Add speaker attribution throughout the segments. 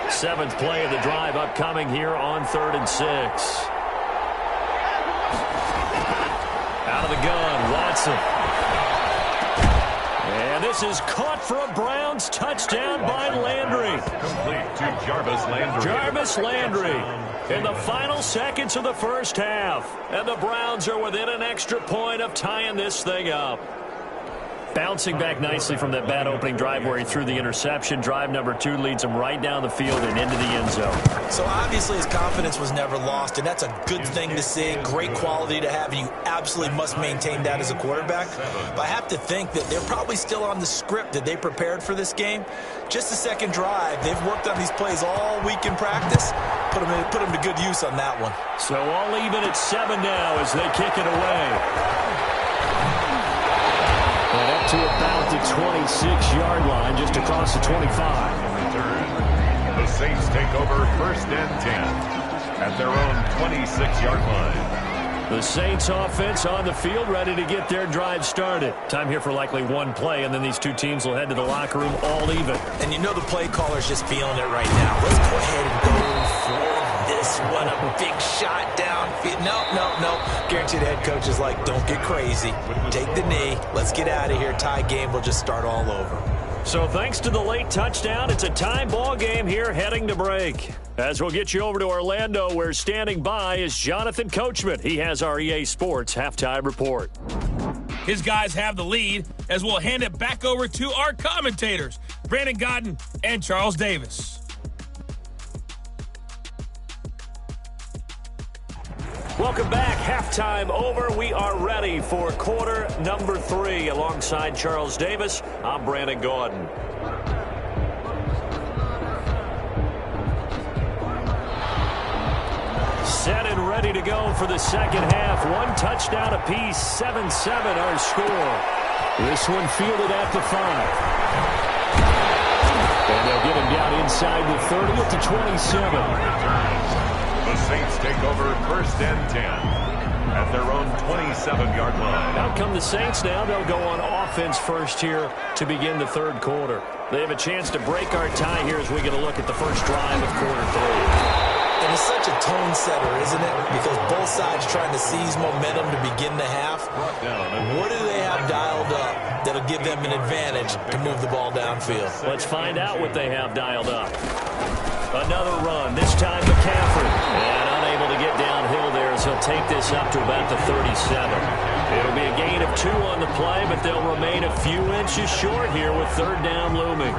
Speaker 1: Seventh play of the drive upcoming here on 3rd and 6. Out of the gun, Watson. And this is caught for a Browns touchdown by Landry.
Speaker 2: Complete to Jarvis Landry.
Speaker 1: Jarvis Landry in the final seconds of the first half. And the Browns are within an extra point of tying this thing up. Bouncing back nicely from that bad opening drive where he threw the interception. Drive number 2 leads him right down the field and into the end zone.
Speaker 3: So obviously his confidence was never lost, and that's a good thing to see. Great quality to have, and you absolutely must maintain that as a quarterback. But I have to think that they're probably still on the script that they prepared for this game. Just the second drive. They've worked on these plays all week in practice. Put them to good use on that one.
Speaker 1: So all even at 7 now as they kick it away. And up to about the 26-yard line, just across the 25.
Speaker 2: The Saints take over 1st and 10 at their own 26-yard line.
Speaker 1: The Saints offense on the field, ready to get their drive started. Time here for likely one play, and then these two teams will head to the locker room all even.
Speaker 3: And you know the play caller's just feeling it right now. Let's go ahead and go for this one. A big shot downfield. No. Guarantee the head coach is like, don't get crazy. Take the knee. Let's get out of here. Tie game. We'll just start all over.
Speaker 1: So thanks to the late touchdown, it's a tie ball game here heading to break. As we'll get you over to Orlando, where standing by is Jonathan Coachman. He has our EA Sports halftime report.
Speaker 4: His guys have the lead as we'll hand it back over to our commentators, Brandon Godden and Charles Davis.
Speaker 1: Welcome back. Halftime over. We are ready for quarter number 3. Alongside Charles Davis, I'm Brandon Gaudin. Set and ready to go for the second half. One touchdown apiece. 7-7 our score. This one fielded at the 5. And they'll get him down inside the 30 at the 27.
Speaker 2: The Saints take over 1st and 10 at their own 27-yard line.
Speaker 1: Out come the Saints now. They'll go on offense first here to begin the third quarter. They have a chance to break our tie here as we get a look at the first drive of quarter 3.
Speaker 3: And it's such a tone setter, isn't it? Because both sides trying to seize momentum to begin the half. What do they have dialed up that'll give them an advantage to move the ball downfield?
Speaker 1: Let's find out what they have dialed up. Another run, this time McCaffrey. And unable to get downhill there as he'll take this up to about the 37. It'll be a gain of 2 on the play, but they'll remain a few inches short here with 3rd down looming.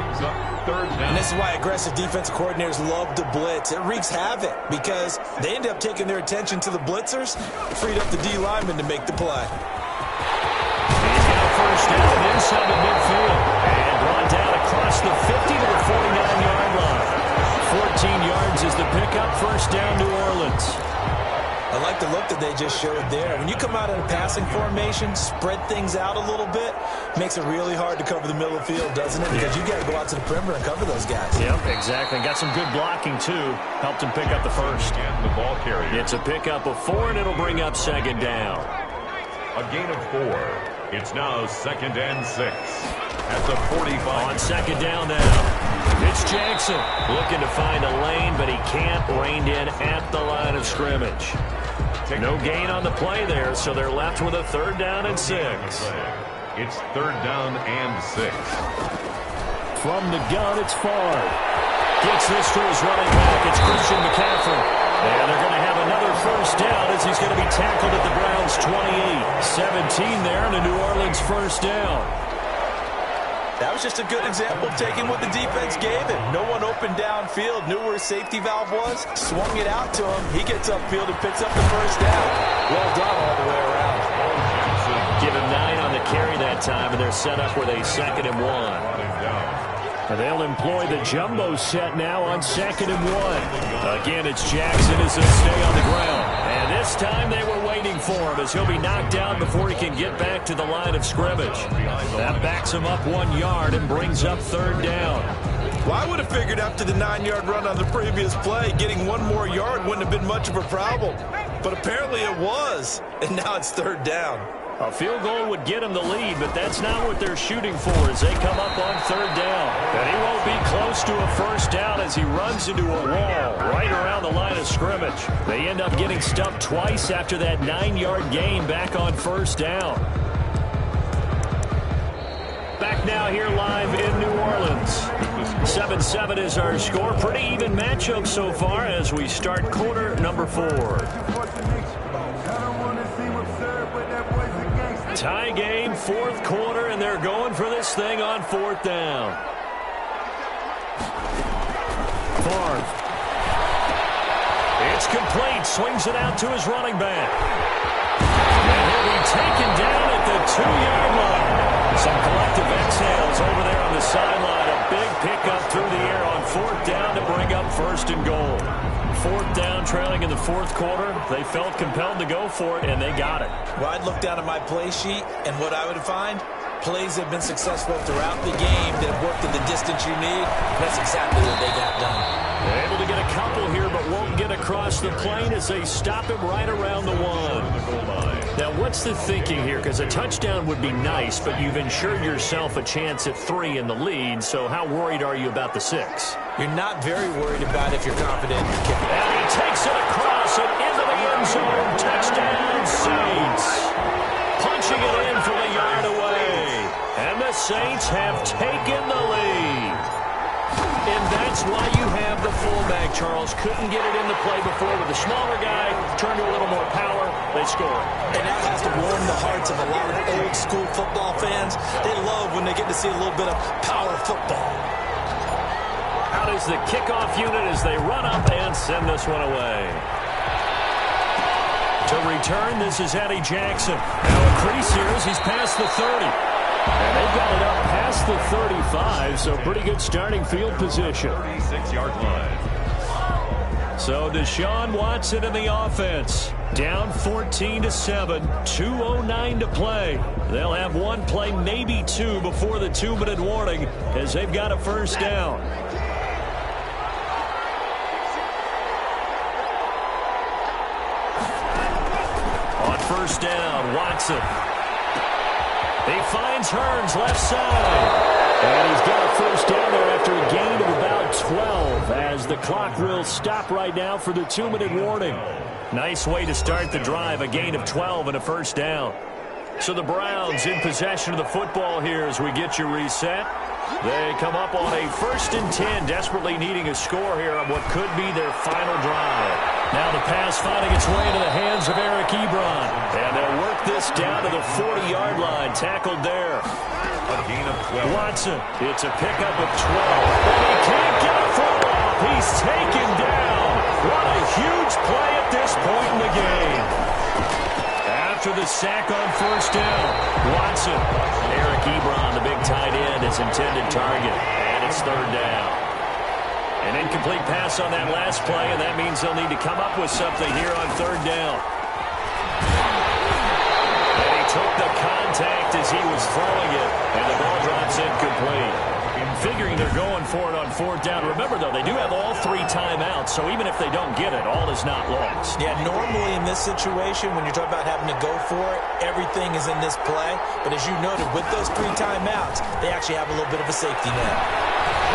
Speaker 3: And this is why aggressive defensive coordinators love to blitz. It wreaks havoc because they end up taking their attention to the blitzers, freed up the D lineman to make the play.
Speaker 1: He's got first down inside the midfield and brought down across the 50 to the 49-yard line. 14 yards is the pickup, first down New Orleans.
Speaker 3: I like the look that they just showed there. When you come out in a passing formation, spread things out a little bit, makes it really hard to cover the middle of the field, doesn't it? Because you got to go out to the perimeter and cover those guys.
Speaker 1: Yep, exactly. Got some good blocking, too. Helped him pick up the first.
Speaker 2: And the ball carrier.
Speaker 1: It's a pickup of 4, and it'll bring up 2nd down.
Speaker 2: A gain of 4. It's now 2nd and 6. At the 45.
Speaker 1: On 2nd down now. It's Jackson looking to find a lane, but he can't. Reined in at the line of scrimmage. No gain on the play there, so they're left with a 3rd down and 6.
Speaker 2: It's 3rd down and 6.
Speaker 1: From the gun, it's Favre. Gets this to his running back. It's Christian McCaffrey. And they're going to have another first down as he's going to be tackled at the Browns' 28. 17 there and a New Orleans first down.
Speaker 3: That was just a good example of taking what the defense gave him. No one open downfield, knew where his safety valve was, swung it out to him. He gets upfield and picks up the first down. Well done all the way around.
Speaker 1: Give him 9 on the carry that time, and they're set up with a 2nd and 1. They'll employ the jumbo set now on 2nd and 1. Again, it's Jackson as they stay on the ground. And this time they were waiting for him as he'll be knocked down before he can get back to the line of scrimmage. That backs him up 1 yard and brings up 3rd down.
Speaker 3: Well, I would have figured after the 9-yard run on the previous play, getting 1 more yard wouldn't have been much of a problem. But apparently it was, and now it's 3rd down.
Speaker 1: A field goal would get him the lead, but that's not what they're shooting for as they come up on 3rd down. And he won't be close close to a first down as he runs into a wall right around the line of scrimmage. They end up getting stuffed twice after that 9-yard gain back on first down. Back now here live in New Orleans. 7-7 is our score. Pretty even matchup so far as we start quarter number 4. Tie game, fourth quarter, and they're going for this thing on fourth down. Favre. It's complete. Swings it out to his running back. And he'll be taken down at the 2-yard line. Some collective exhales over there on the sideline. A big pickup through the air on fourth down to bring up first and goal. Fourth down, trailing in the fourth quarter. They felt compelled to go for it, and they got it.
Speaker 3: Well, I'd look down at my play sheet, and what I would find, plays have been successful throughout the game that have worked at the distance you need. That's exactly what they got done.
Speaker 1: They're able to get a couple here, but won't get across the plane as they stop him right around the 1. Now, what's the thinking here? Because a touchdown would be nice, but you've ensured yourself a chance at 3 in the lead, so how worried are you about the 6?
Speaker 3: You're not very worried about if you're confident in your kick.
Speaker 1: And he takes it across and into the end zone. Touchdown, Saints. Punching it in from a yard away. And the Saints have taken the lead. And that's why you have the fullback, Charles. Couldn't get it into play before with a smaller guy. Turned to a little more power. They score.
Speaker 3: And that has to warm the hearts of a lot of old-school football fans. They love when they get to see a little bit of power football.
Speaker 1: Out is the kickoff unit as they run up and send this one away. To return, this is Eddie Jackson. Now a crease here as he's past the 30. And they've got it up past the 35, so pretty good starting field position.
Speaker 2: 36-yard line.
Speaker 1: So Deshaun Watson in the offense. Down 14-7, 2:09 to play. They'll have one play, maybe two, before the 2-minute warning as they've got a first down. On first down, Watson. He finds Hearns left side. And he's got a first down there after a gain of about 12 as the clock will stop right now for the 2-minute warning. Nice way to start the drive, a gain of 12 and a first down. So the Browns in possession of the football here as we get you reset. They come up on a 1st and 10, desperately needing a score here on what could be their final drive. Now the pass finding its way into the hands of Eric Ebron. And they'll work this down to the 40-yard line, tackled there.
Speaker 2: A gain of 12.
Speaker 1: Watson, it's a pickup of 12. And he can't get a throw off. He's taken down. What a huge play at this point in the game. After the sack on first down, Watson. Eric Ebron, the big tight end, his intended target. And it's third down. An incomplete pass on that last play, and that means they'll need to come up with something here on third down. And he took the contact as he was throwing it, and the ball drops incomplete. Figuring they're going for it on fourth down. Remember, though, they do have all 3 timeouts, so even if they don't get it, all is not lost.
Speaker 3: Yeah, normally in this situation, when you're talking about having to go for it, everything is in this play. But as you noted, with those 3 timeouts, they actually have a little bit of a safety net.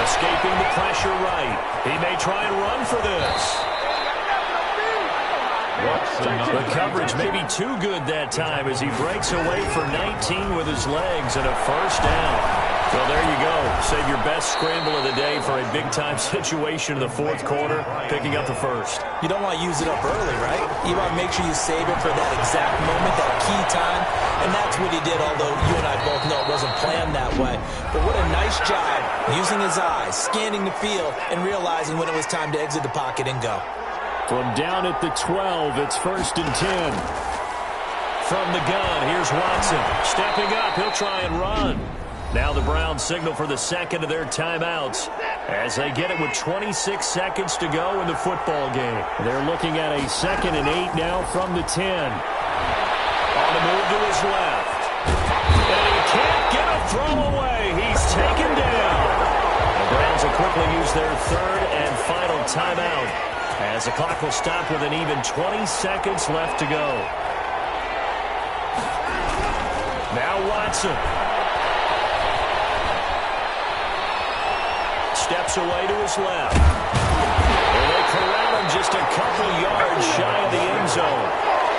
Speaker 1: Escaping the pressure right. He may try and run for this. The coverage may be too good that time as he breaks away for 19 with his legs and a first down. Well, there you go. Save your best scramble of the day for a big-time situation in the fourth quarter, picking up the first.
Speaker 3: You don't want to use it up early, right? You want to make sure you save it for that exact moment, that key time. And that's what he did, although you and I both know it wasn't planned that way. But what a nice job using his eyes, scanning the field, and realizing when it was time to exit the pocket and go.
Speaker 1: From down at the 12, it's 1st and 10. From the gun, here's Watson. Stepping up, he'll try and run. Now the Browns signal for the second of their timeouts as they get it with 26 seconds to go in the football game. They're looking at a 2nd and 8 now from the 10. On the move to his left. And he can't get a throw away. He's taken down. The Browns will quickly use their 3rd and final timeout as the clock will stop with an even 20 seconds left to go. Now Watson. steps away to his left. And they corral him just a couple yards shy of the end zone.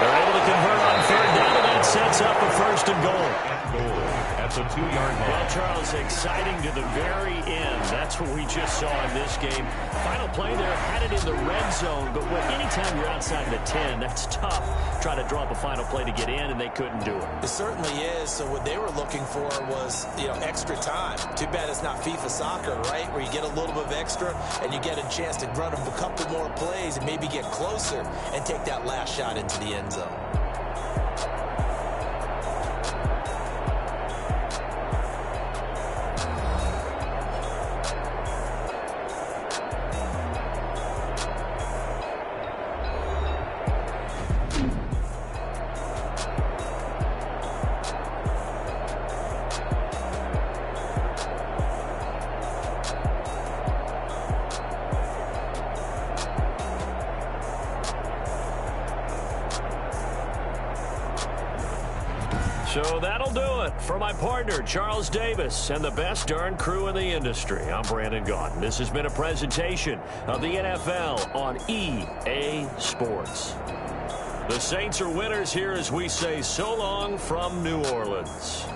Speaker 1: They're able to convert on third down, and that sets up a first and goal.
Speaker 2: At the 2-yard line.
Speaker 1: Well, Charles, exciting to the very end. That's what we just saw in this game. Final play there, had it in the red zone, but anytime you're outside the 10, that's tough. Trying to draw up a final play to get in, and they couldn't do it.
Speaker 3: It certainly is. So what they were looking for was, extra time. Too bad it's not FIFA soccer, right, where you get a little bit of extra and you get a chance to run a couple more plays and maybe get closer and take that last shot into the end zone.
Speaker 1: So that'll do it for my partner, Charles Davis, and the best darn crew in the industry. I'm Brandon Gaudin. This has been a presentation of the NFL on EA Sports. The Saints are winners here as we say so long from New Orleans.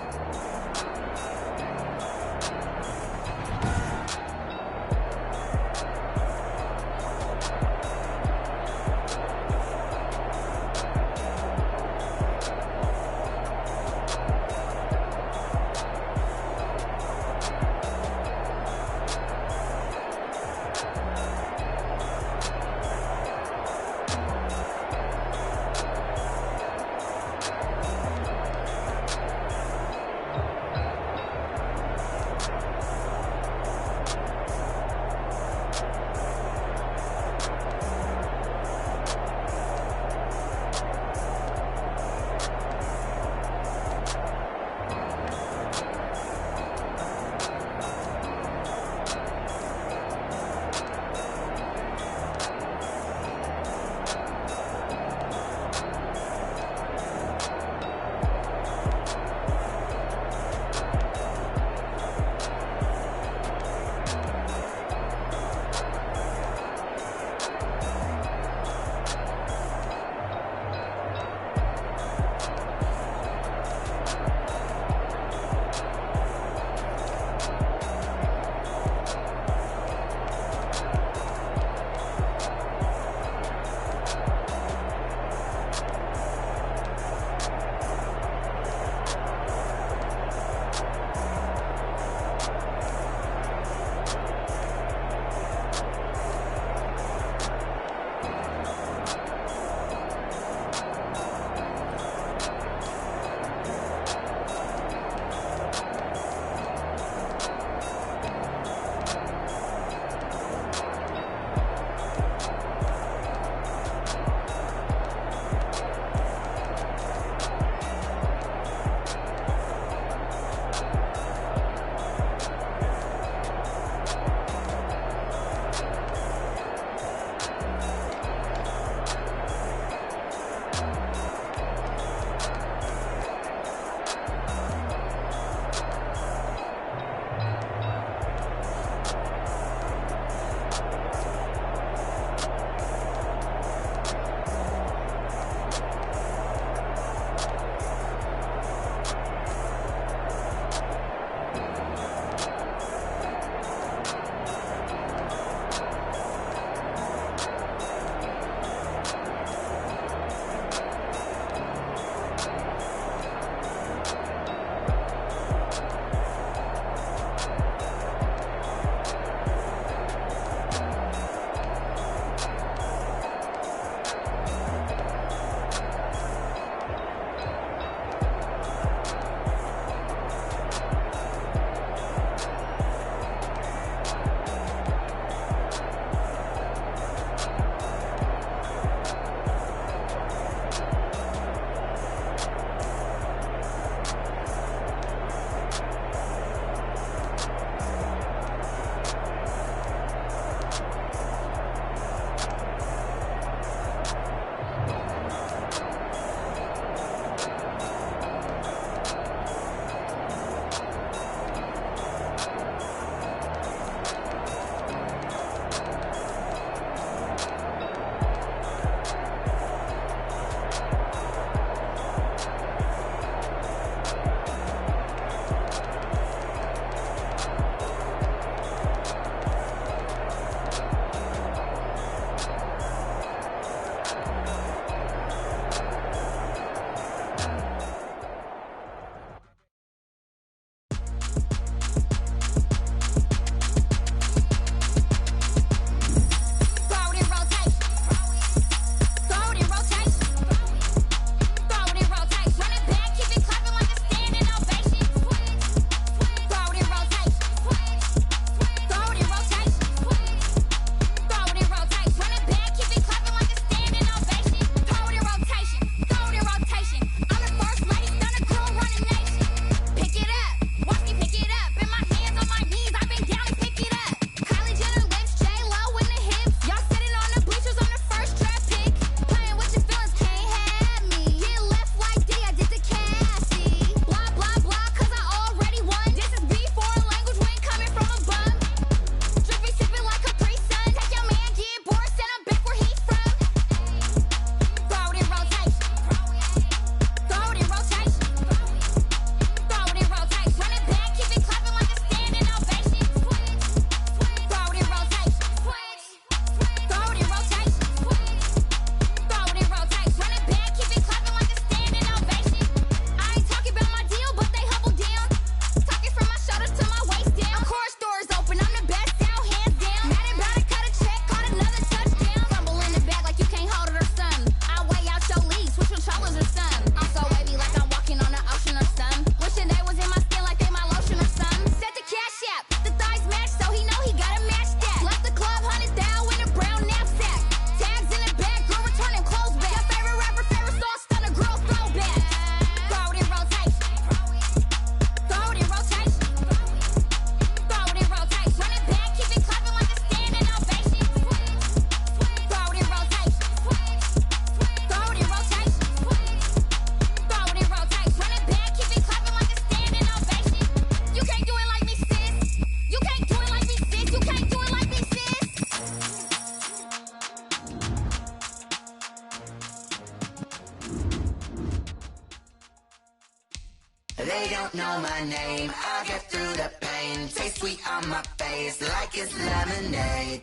Speaker 5: don't know my name. I'll get through the pain. Taste sweet on my face like it's lemonade.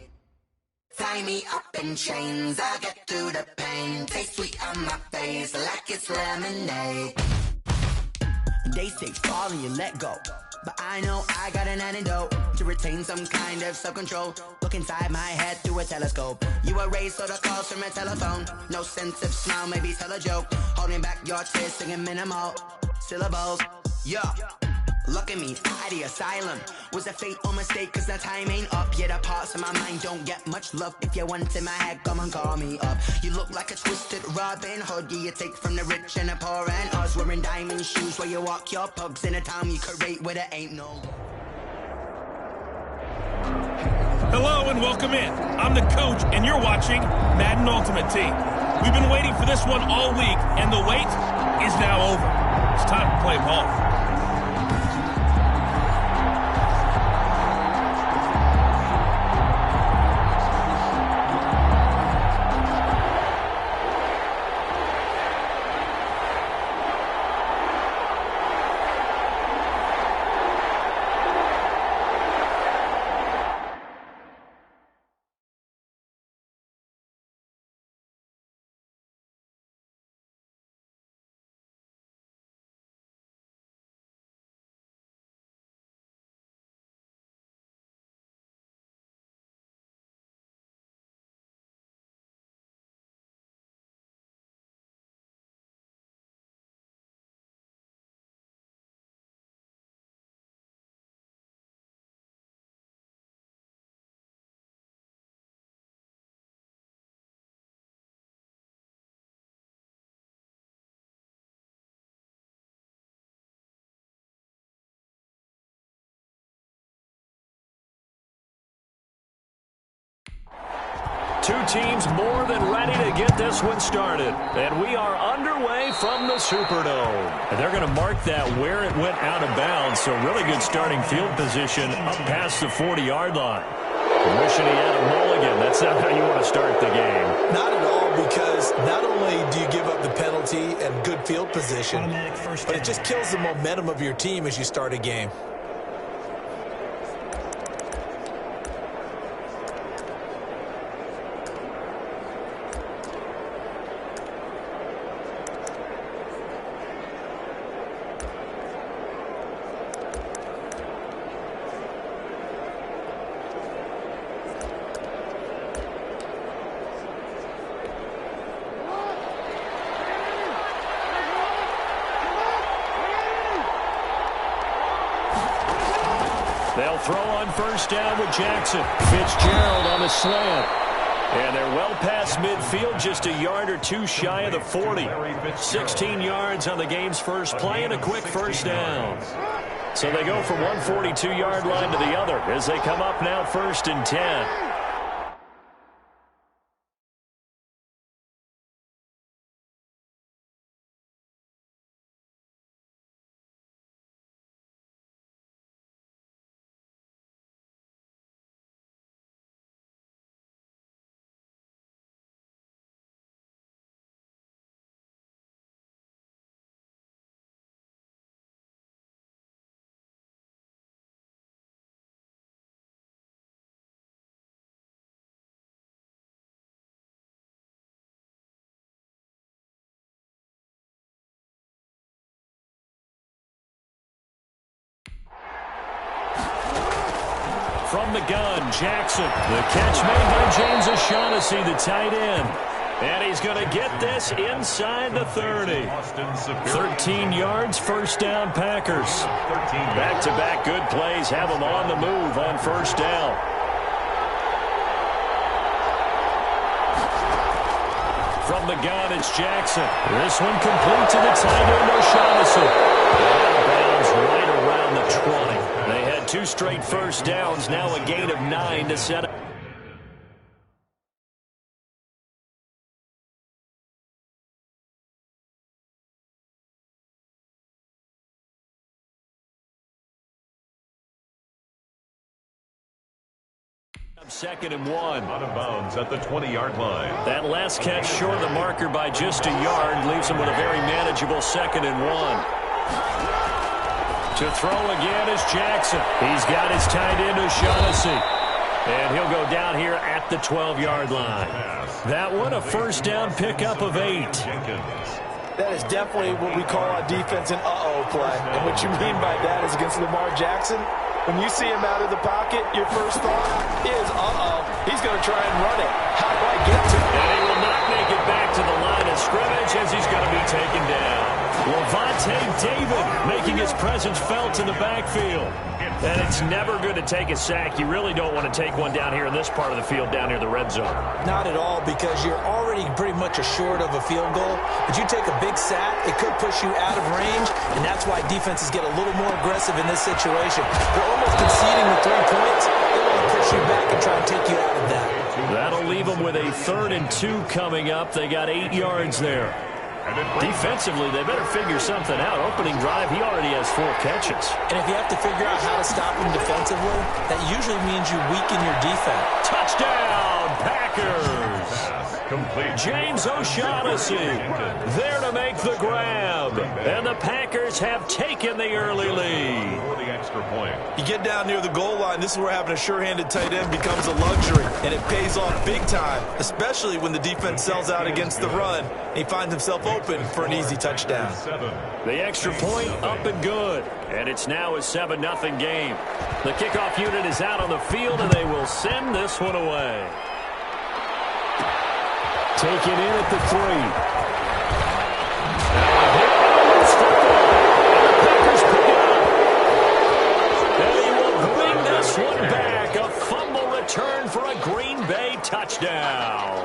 Speaker 5: Tie me up in chains. I'll get through the pain. Taste sweet on my face like it's lemonade. They say fall and you let go, but I know I got an antidote to retain some kind of self-control. Look inside my head through a telescope. You erase all the calls from a telephone. No sense of smile, maybe tell a joke. Holding back your tears, singing minimal syllables. Yeah, look at me, at the asylum. Was a fate or mistake, cause the time ain't up. Yet the parts of my mind don't get much love. If you want in my head, come and call me up. You look like a twisted Robin Hood. Yeah, you take from the rich and the poor and us. Wearing diamond shoes where you walk your pugs in a town you create where there ain't no.
Speaker 4: Hello and welcome in. I'm the coach, and you're watching Madden Ultimate Team. We've been waiting for this one all week, and the wait is now over. It's time to play ball.
Speaker 1: Two teams more than ready to get this one started. And we are underway from the Superdome. And they're going to mark that where it went out of bounds. So really good starting field position up past the 40-yard line. Wishing he had a mulligan. That's not how you want to start the game.
Speaker 3: Not at all, because not only do you give up the penalty and good field position, but it just kills the momentum of your team as you start a game.
Speaker 1: They'll throw on first down with Jackson. Fitzgerald on the slant. And they're well past midfield, just a yard or two shy of the 40. 16 yards on the game's first play and a quick first down. So they go from one 42-yard line to the other as they come up now 1st and 10. From the gun, Jackson. The catch made by James O'Shaughnessy, the tight end. And he's going to get this inside the 30. 13 yards, first down, Packers. Back-to-back good plays have them on the move on first down. From the gun, it's Jackson. This one complete to the tight end, O'Shaughnessy. Out of bounds right around the 20. They had two straight first downs, now a gain of 9 to set up. Second and 1.
Speaker 2: Out of bounds at the 20-yard line.
Speaker 1: That last catch short of the marker by just a yard leaves him with a very manageable 2nd and 1. To throw again is Jackson. He's got his tight end O'Shaughnessy. And he'll go down here at the 12-yard line. That one a first down pickup of 8.
Speaker 3: That is definitely what we call our defense an uh-oh play. And what you mean by that is against Lamar Jackson, when you see him out of the pocket, your first thought is, uh-oh, he's going to try and run it. How do I get to it?
Speaker 1: And he will not make it back to the line of scrimmage as he's going to be taken down. Levante David making his presence felt in the backfield. And it's never good to take a sack. You really don't want to take one down here in this part of the field, down near the red zone.
Speaker 3: Not at all, because you're already pretty much assured of a field goal. But you take a big sack, it could push you out of range, and that's why defenses get a little more aggressive in this situation. They're almost conceding the 3 points. They want to push you back and try and take you out of that.
Speaker 1: That'll leave them with a 3rd and 2 coming up. They got 8 yards there. Defensively, they better figure something out. Opening drive, he already has 4 catches.
Speaker 3: And if you have to figure out how to stop him defensively, that usually means you weaken your defense.
Speaker 1: Touchdown, Packers!
Speaker 2: Complete.
Speaker 1: James O'Shaughnessy there to make the grab. And the Packers have taken the early lead.
Speaker 2: For the extra point.
Speaker 3: You get down near the goal line, this is where having a sure-handed tight end becomes a luxury. And it pays off big time, especially when the defense sells out against the run. He finds himself open for an easy touchdown.
Speaker 1: The extra point up and good. And it's now a 7-0 game. The kickoff unit is out on the field, and they will send this one away. Taken in at the 3. And he will bring this one back. A fumble return for a Green Bay touchdown.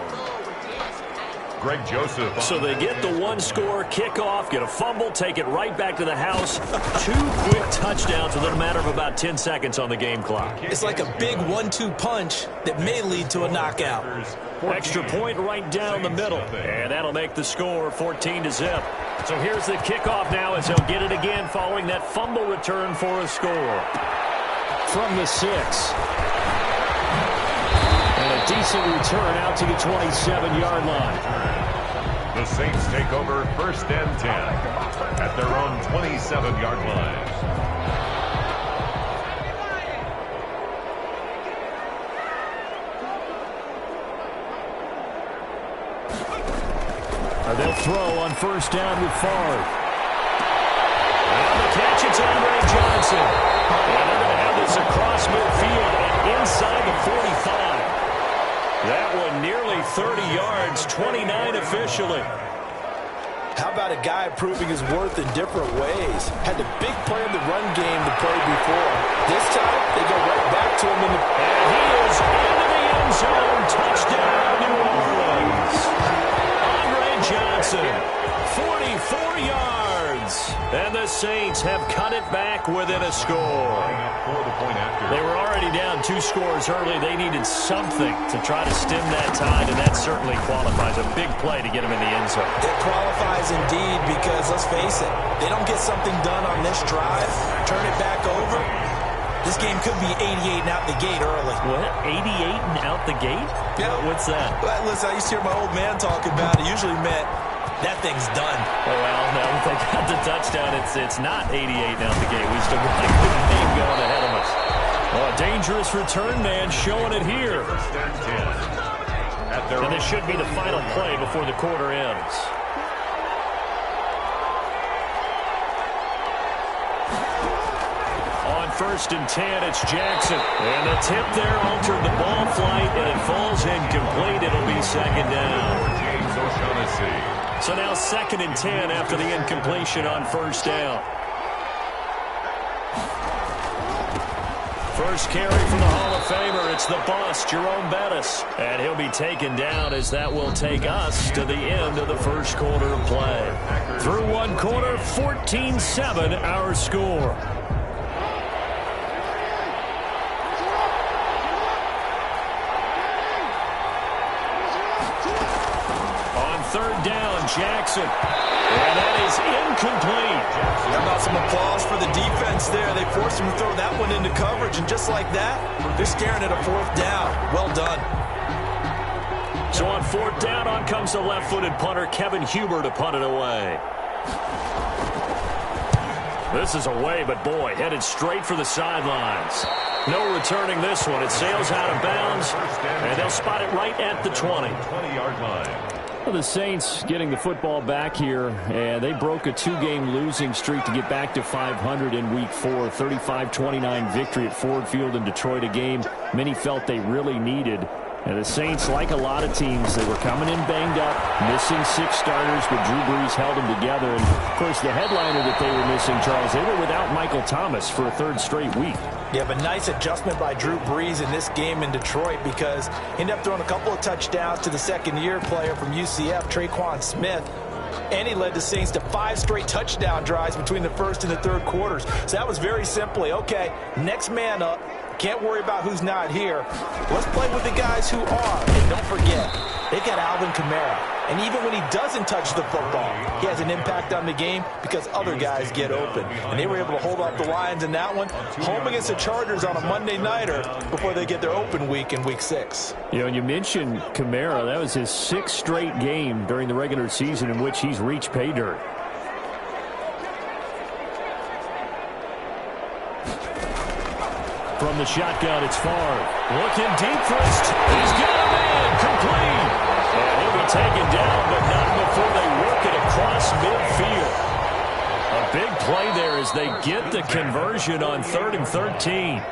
Speaker 2: Greg Joseph.
Speaker 1: So they get the 1-score kickoff, get a fumble, take it right back to the house. 2 quick touchdowns within a matter of about 10 seconds on the game clock.
Speaker 3: It's like a big 1-2 punch that may lead to a knockout.
Speaker 1: Extra point right down the middle. And that'll make the score 14-0. So here's the kickoff now as he'll get it again following that fumble return for a score. From the 6. And a decent return out to the 27-yard line.
Speaker 2: The Saints take over 1st and 10 at their own 27-yard line.
Speaker 1: They'll throw on 1st down with Favre. And the catch, it's Andre Johnson. And they're going to have this across midfield and inside the 45. That one nearly 30 yards, 29 officially.
Speaker 3: How about a guy proving his worth in different ways? Had the big play in the run game to play before. This time, they go right back to him in the...
Speaker 1: And he is into the end zone. Touchdown, New Orleans. Andre Johnson, 44 yards. And the Saints have cut it back within a score. They were already down 2 scores early. They needed something to try to stem that tide, and that certainly qualifies. A big play to get them in the end zone.
Speaker 3: It qualifies indeed because, let's face it, they don't get something done on this drive, turn it back over, this game could be 88 and out the gate early.
Speaker 1: What? 88 and out the gate?
Speaker 3: Yeah.
Speaker 1: What's that?
Speaker 3: Well, listen, I used to hear my old man talk about it. Usually meant that thing's done.
Speaker 1: Oh, well, no, if they got the touchdown, it's not 88 and out the gate. We still got a good game going ahead of us. Oh, a dangerous return man showing it here. And this should be the final play before the quarter ends. On 1st and 10, it's Jackson. And the tip there altered the ball flight, and it falls incomplete. It'll be 2nd down.
Speaker 2: James O'Shaughnessy.
Speaker 1: So now 2nd and 10 after the incompletion on 1st down. First carry for the Hall of Famer. It's the boss, Jerome Bettis. And he'll be taken down as that will take us to the end of the first quarter of play. Through 1 quarter, 14-7 our score. On 3rd down, Jackson. And that is incomplete.
Speaker 3: How about some applause for the defense there? They forced him to throw that one into coverage, and just like that, they're staring at a 4th down. Well done.
Speaker 1: So on 4th down, on comes the left-footed punter, Kevin Huber, to punt it away. This is away, but boy, headed straight for the sidelines. No returning this one. It sails out of bounds, and they'll spot it right at the 20.
Speaker 2: 20-yard line.
Speaker 1: Well, the Saints getting the football back here, and they broke a 2-game losing streak to get back to 500 in Week 4. 35-29 victory at Ford Field in Detroit, a game many felt they really needed. And the Saints, like a lot of teams, they were coming in banged up, missing 6 starters, but Drew Brees held them together. And, of course, the headliner that they were missing, Charles, they were without Michael Thomas for a 3rd straight week.
Speaker 3: Yeah, but nice adjustment by Drew Brees in this game in Detroit, because he ended up throwing a couple of touchdowns to the second-year player from UCF, Traquan Smith. And he led the Saints to 5 straight touchdown drives between the first and the third quarters. So that was very simply, okay, next man up. Can't worry about who's not here. Let's play with the guys who are. And don't forget, they've got Alvin Kamara. And even when he doesn't touch the football, he has an impact on the game because other guys get open. And they were able to hold off the Lions in that one. Home against the Chargers on a Monday nighter before they get their open week in Week 6.
Speaker 1: You know, and you mentioned Kamara. That was his 6th straight game during the regular season in which he's reached pay dirt. From the shotgun, it's Favre. Looking deep for his... He's got a man complete. And he'll be taken down, but not before they work it across midfield. A big play there as they get the conversion on 3rd and 13.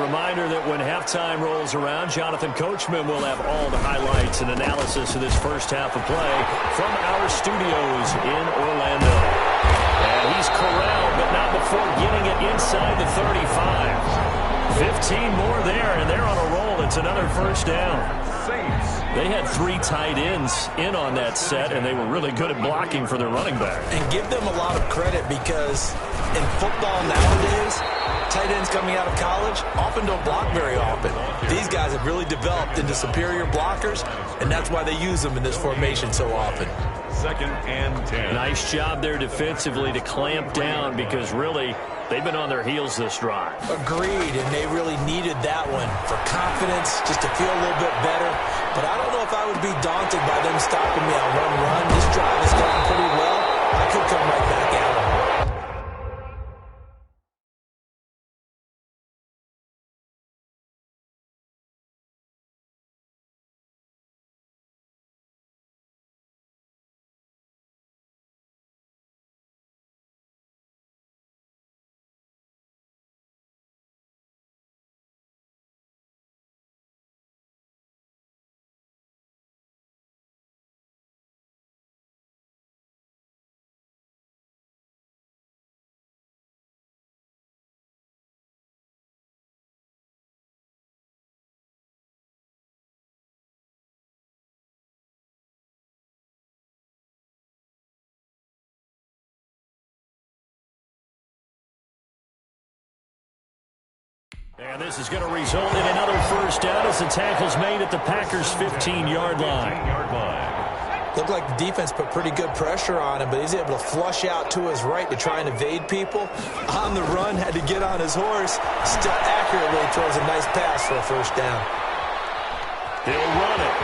Speaker 1: Reminder that when halftime rolls around, Jonathan Coachman will have all the highlights and analysis of this first half of play from our studios in Orlando. And he's corralled, but not before getting it inside the 35. 15 more there, and they're on a roll. It's another first down. They had 3 tight ends in on that set, and they were really good at blocking for their running back.
Speaker 3: And give them a lot of credit because in football nowadays, tight ends coming out of college often don't block very often. These guys have really developed into superior blockers, and that's why they use them in this formation so often.
Speaker 2: 2nd and 10.
Speaker 1: Nice job there defensively to clamp down because really they've been on their heels this drive.
Speaker 3: Agreed, and they really needed that one for confidence, just to feel a little bit better. But I don't know if I would be daunted by them stopping me on one run. This drive has gone pretty well. I could come right back at them.
Speaker 1: And this is going to result in another first down as the tackle's made at the Packers' 15-yard line.
Speaker 3: Looked like the defense put pretty good pressure on him, but he's able to flush out to his right to try and evade people. On the run, had to get on his horse. Still accurately throws a nice pass for a first down.
Speaker 1: He'll run it.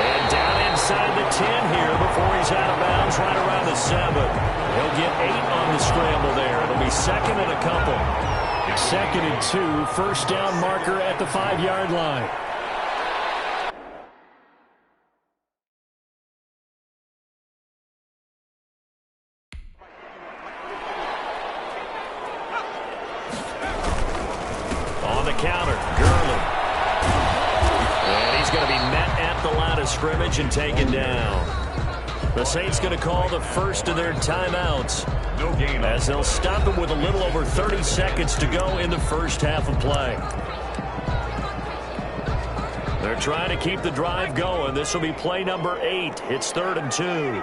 Speaker 1: And down inside the 10 here before he's out of bounds right around the 7. He'll get 8 on the scramble there. It'll be 2nd and a couple. 2nd and 2, first down marker at the 5-yard line. On the counter, Gurley. And he's going to be met at the line of scrimmage and taken down. The Saints going to call the first of their timeouts.
Speaker 2: No gain
Speaker 1: as they'll stop it with a little over 30 seconds to go in the first half of play. They're trying to keep the drive going. This will be play number 8. It's 3rd and 2.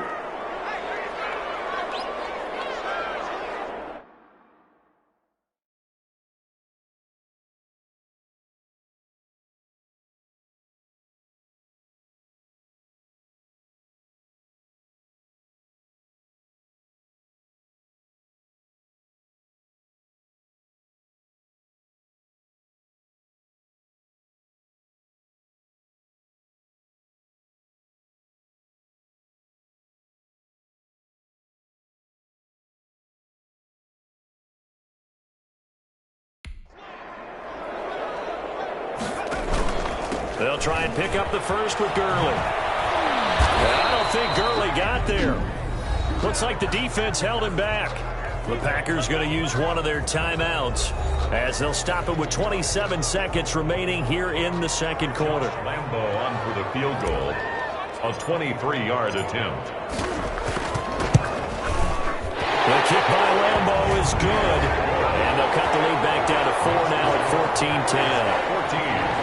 Speaker 1: They'll try and pick up the first with Gurley. I don't think Gurley got there. Looks like the defense held him back. The Packers going to use one of their timeouts as they'll stop it with 27 seconds remaining here in the second quarter.
Speaker 2: Lambeau on for the field goal. A 23-yard attempt.
Speaker 1: The kick by Lambeau is good. And they'll cut the lead back down to 4 now at 14-10.
Speaker 2: 14.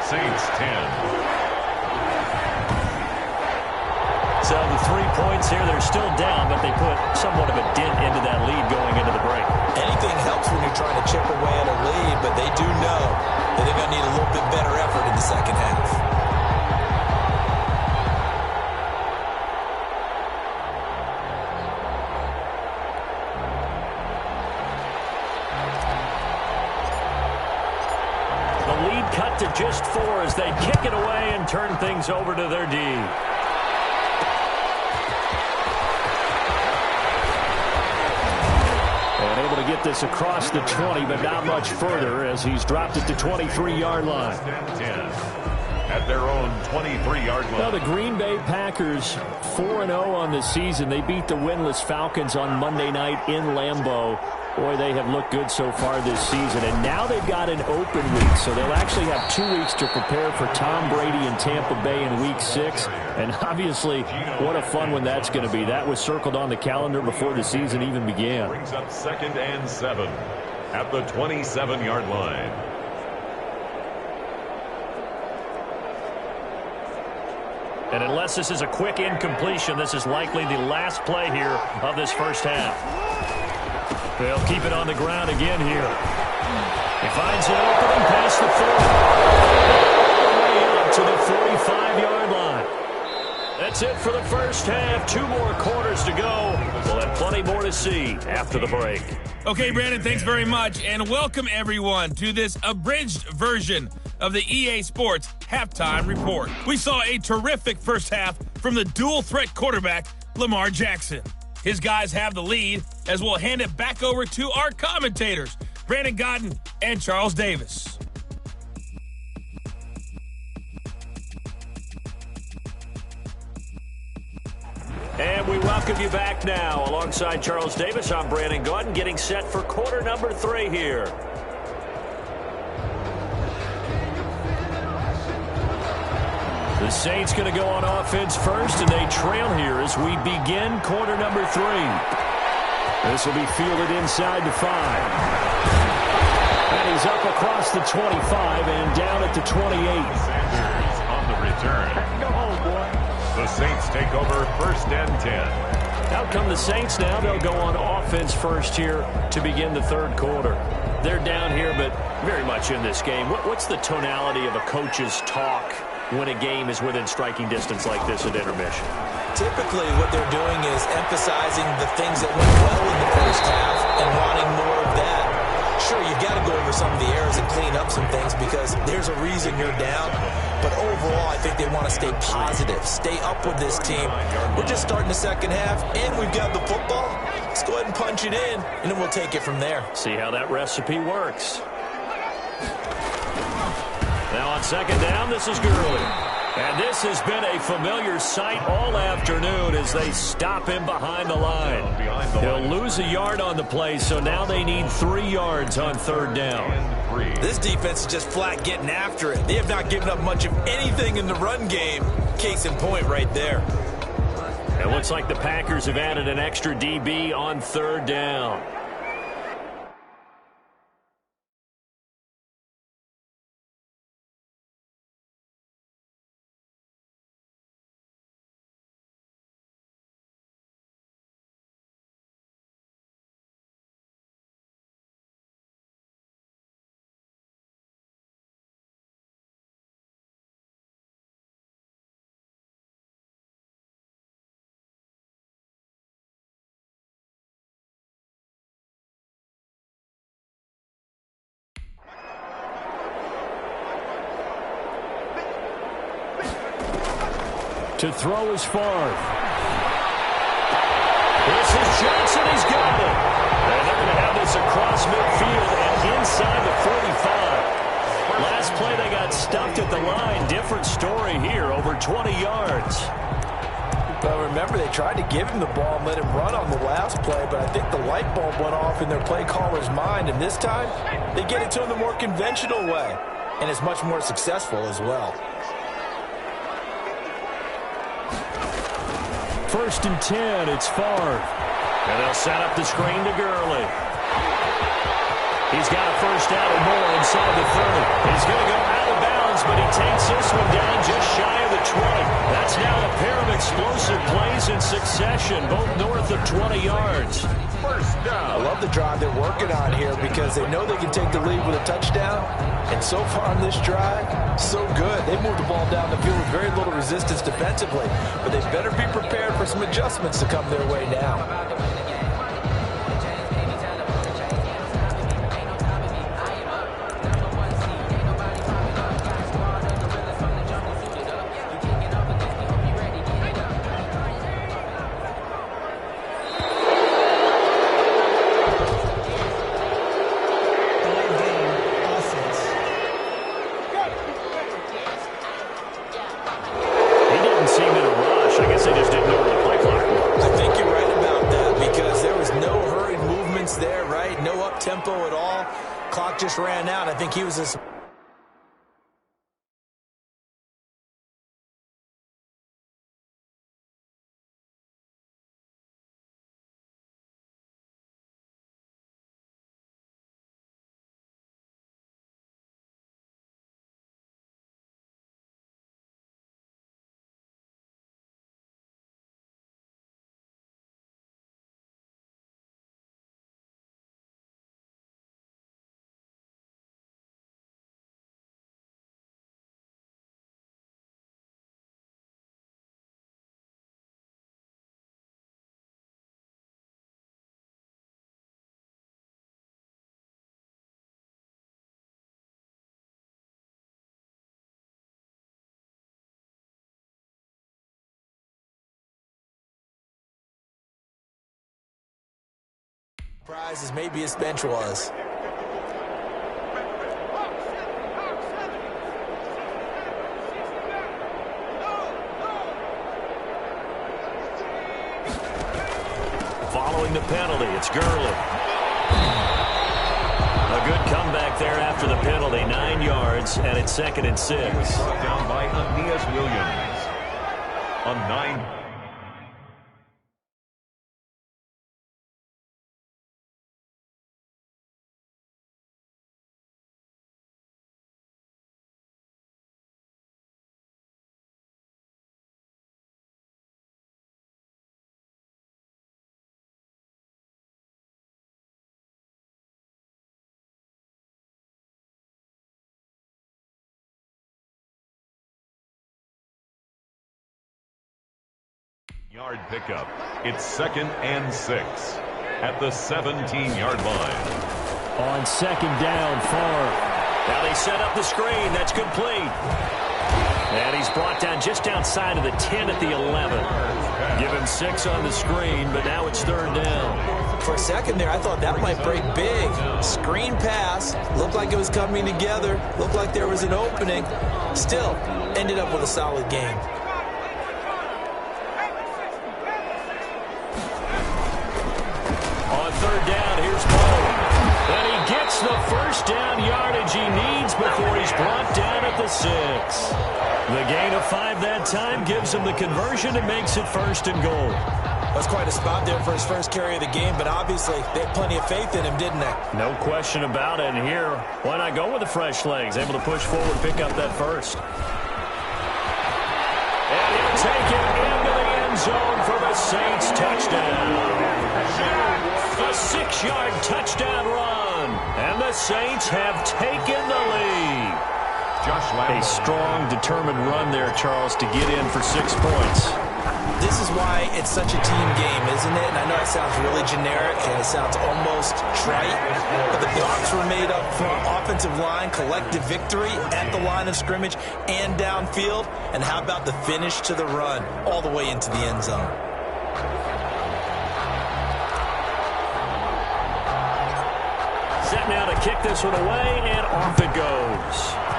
Speaker 2: Saints 10.
Speaker 1: So the 3 points here, they're still down, but they put somewhat of a dent into that lead going into the break.
Speaker 3: Anything helps when you're trying to chip away at a lead, but they do know that they're going to need a little bit better effort in the second half.
Speaker 1: The lead cut to just 4 as they kick it away and turn things over to their D. Able to get this across the 20, but not much further as he's dropped it to 23-yard line.
Speaker 2: 10 at their own 23-yard line.
Speaker 1: Well, the Green Bay Packers 4-0 on the season. They beat the winless Falcons on Monday night in Lambeau. Boy, they have looked good so far this season. And now they've got an open week, so they'll actually have 2 weeks to prepare for Tom Brady in Tampa Bay in Week 6. And obviously, what a fun one that's going to be. That was circled on the calendar before the season even began.
Speaker 2: Brings up 2nd and 7 at the 27-yard line.
Speaker 1: And unless this is a quick incompletion, this is likely the last play here of this first half. They'll keep it on the ground again here. He finds an opening past the 40. All the way up to the 45-yard line. That's it for the first half. 2 more quarters to go. We'll have plenty more to see after the break.
Speaker 4: Okay, Brandon, thanks very much. And welcome, everyone, to this abridged version of the EA Sports Halftime Report. We saw a terrific first half from the dual-threat quarterback, Lamar Jackson. His guys have the lead as we'll hand it back over to our commentators, Brandon Godden and Charles Davis.
Speaker 1: And we welcome you back now. Alongside Charles Davis, I'm Brandon Godden, getting set for quarter number 3 here. The Saints going to go on offense first, and they trail here as we begin quarter number 3. This will be fielded inside the 5. And he's up across the 25 and down at the 28.
Speaker 2: Sanders on the return.
Speaker 1: Go home, boy.
Speaker 2: The Saints take over 1st and 10.
Speaker 1: Out come the Saints now. They'll go on offense first here to begin the third quarter. They're down here, but very much in this game. What's the tonality of a coach's talk when a game is within striking distance like this at intermission?
Speaker 3: Typically, what they're doing is emphasizing the things that went well in the first half and wanting more of that. Sure, you've got to go over some of the errors and clean up some things because there's a reason you're down. But overall, I think they want to stay positive, stay up with this team. We're just starting the second half, and we've got the football. Let's go ahead and punch it in, and then we'll take it from there.
Speaker 1: See how that recipe works. Now on second down, this is Gurley. And this has been a familiar sight all afternoon as they stop him behind the line. He'll lose a yard on the play, so now they need 3 yards on third down.
Speaker 3: This defense is just flat getting after it. They have not given up much of anything in the run game. Case in point right there.
Speaker 1: It looks like the Packers have added an extra DB on third down. To throw is Favre. This is Johnson. He's got it. And they're going to have this across midfield and inside the 45. Last play, they got stuffed at the line. Different story here, over 20 yards.
Speaker 3: Well, remember, they tried to give him the ball and let him run on the last play, but I think the light bulb went off in their play caller's mind, and this time, they get it to him the more conventional way, and it's much more successful as well.
Speaker 1: 1st and 10, it's Favre. And they'll set up the screen to Gurley. He's got a first down or more inside the 30. He's going to go out of bounds, but he takes this one down just shy of the 20. That's now a pair of explosive plays in succession, both north of 20 yards.
Speaker 2: First down.
Speaker 3: I love the drive they're working on here because they know they can take the lead with a touchdown. And so far on this drive, so good. They moved the ball down the field with very little resistance defensively. But they better be prepared for some adjustments to come their way now. Tempo at all. Clock just ran out. I think he was as surprised as maybe his bench was.
Speaker 1: Following the penalty, it's Gurley. A good comeback there after the penalty, 9 yards, and it's 2nd and 6.
Speaker 2: Brought down by Aeneas Williams. On 9. Yard pickup. It's 2nd and 6 at the 17-yard line.
Speaker 1: On 2nd down, Favre. Now they set up the screen. That's complete. And he's brought down just outside of the 10 at the 11. Given 6 on the screen, but now it's 3rd down.
Speaker 3: For a second there, I thought that might break big. Screen pass. Looked like it was coming together. Looked like there was an opening. Still, ended up with a solid game.
Speaker 1: On 3rd down, here's Bo. And he gets the first down yardage he needs before he's brought down at the 6. The gain of 5 that time gives him the conversion and makes it 1st and goal.
Speaker 3: That's quite a spot there for his first carry of the game, but obviously they had plenty of faith in him, didn't they?
Speaker 1: No question about it. And here, why not go with the fresh legs? Able to push forward, pick up that first. And he'll take it into the end zone for the Saints touchdown. A 6-yard touchdown run. And the Saints have taken the lead. A strong, determined run there, Charles, to get in for 6 points.
Speaker 3: This is why it's such a team game, isn't it? And I know it sounds really generic and it sounds almost trite, but the Dogs were made up from offensive line, collective victory at the line of scrimmage and downfield. And how about the finish to the run all the way into the end zone?
Speaker 1: Set now to kick this one away, and off it goes.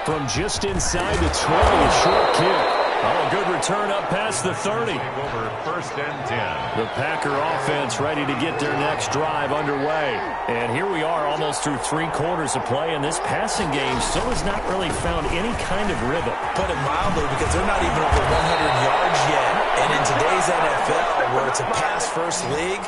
Speaker 1: From just inside the 20, a short kick. Oh, good return up past the 30.
Speaker 2: Over first and 10.
Speaker 1: The Packer offense ready to get their next drive underway. And here we are almost through 3 quarters of play, and this passing game still has not really found any kind of rhythm.
Speaker 3: Put it mildly, because they're not even over 100 yards yet. And in today's NFL, where it's a pass-first league,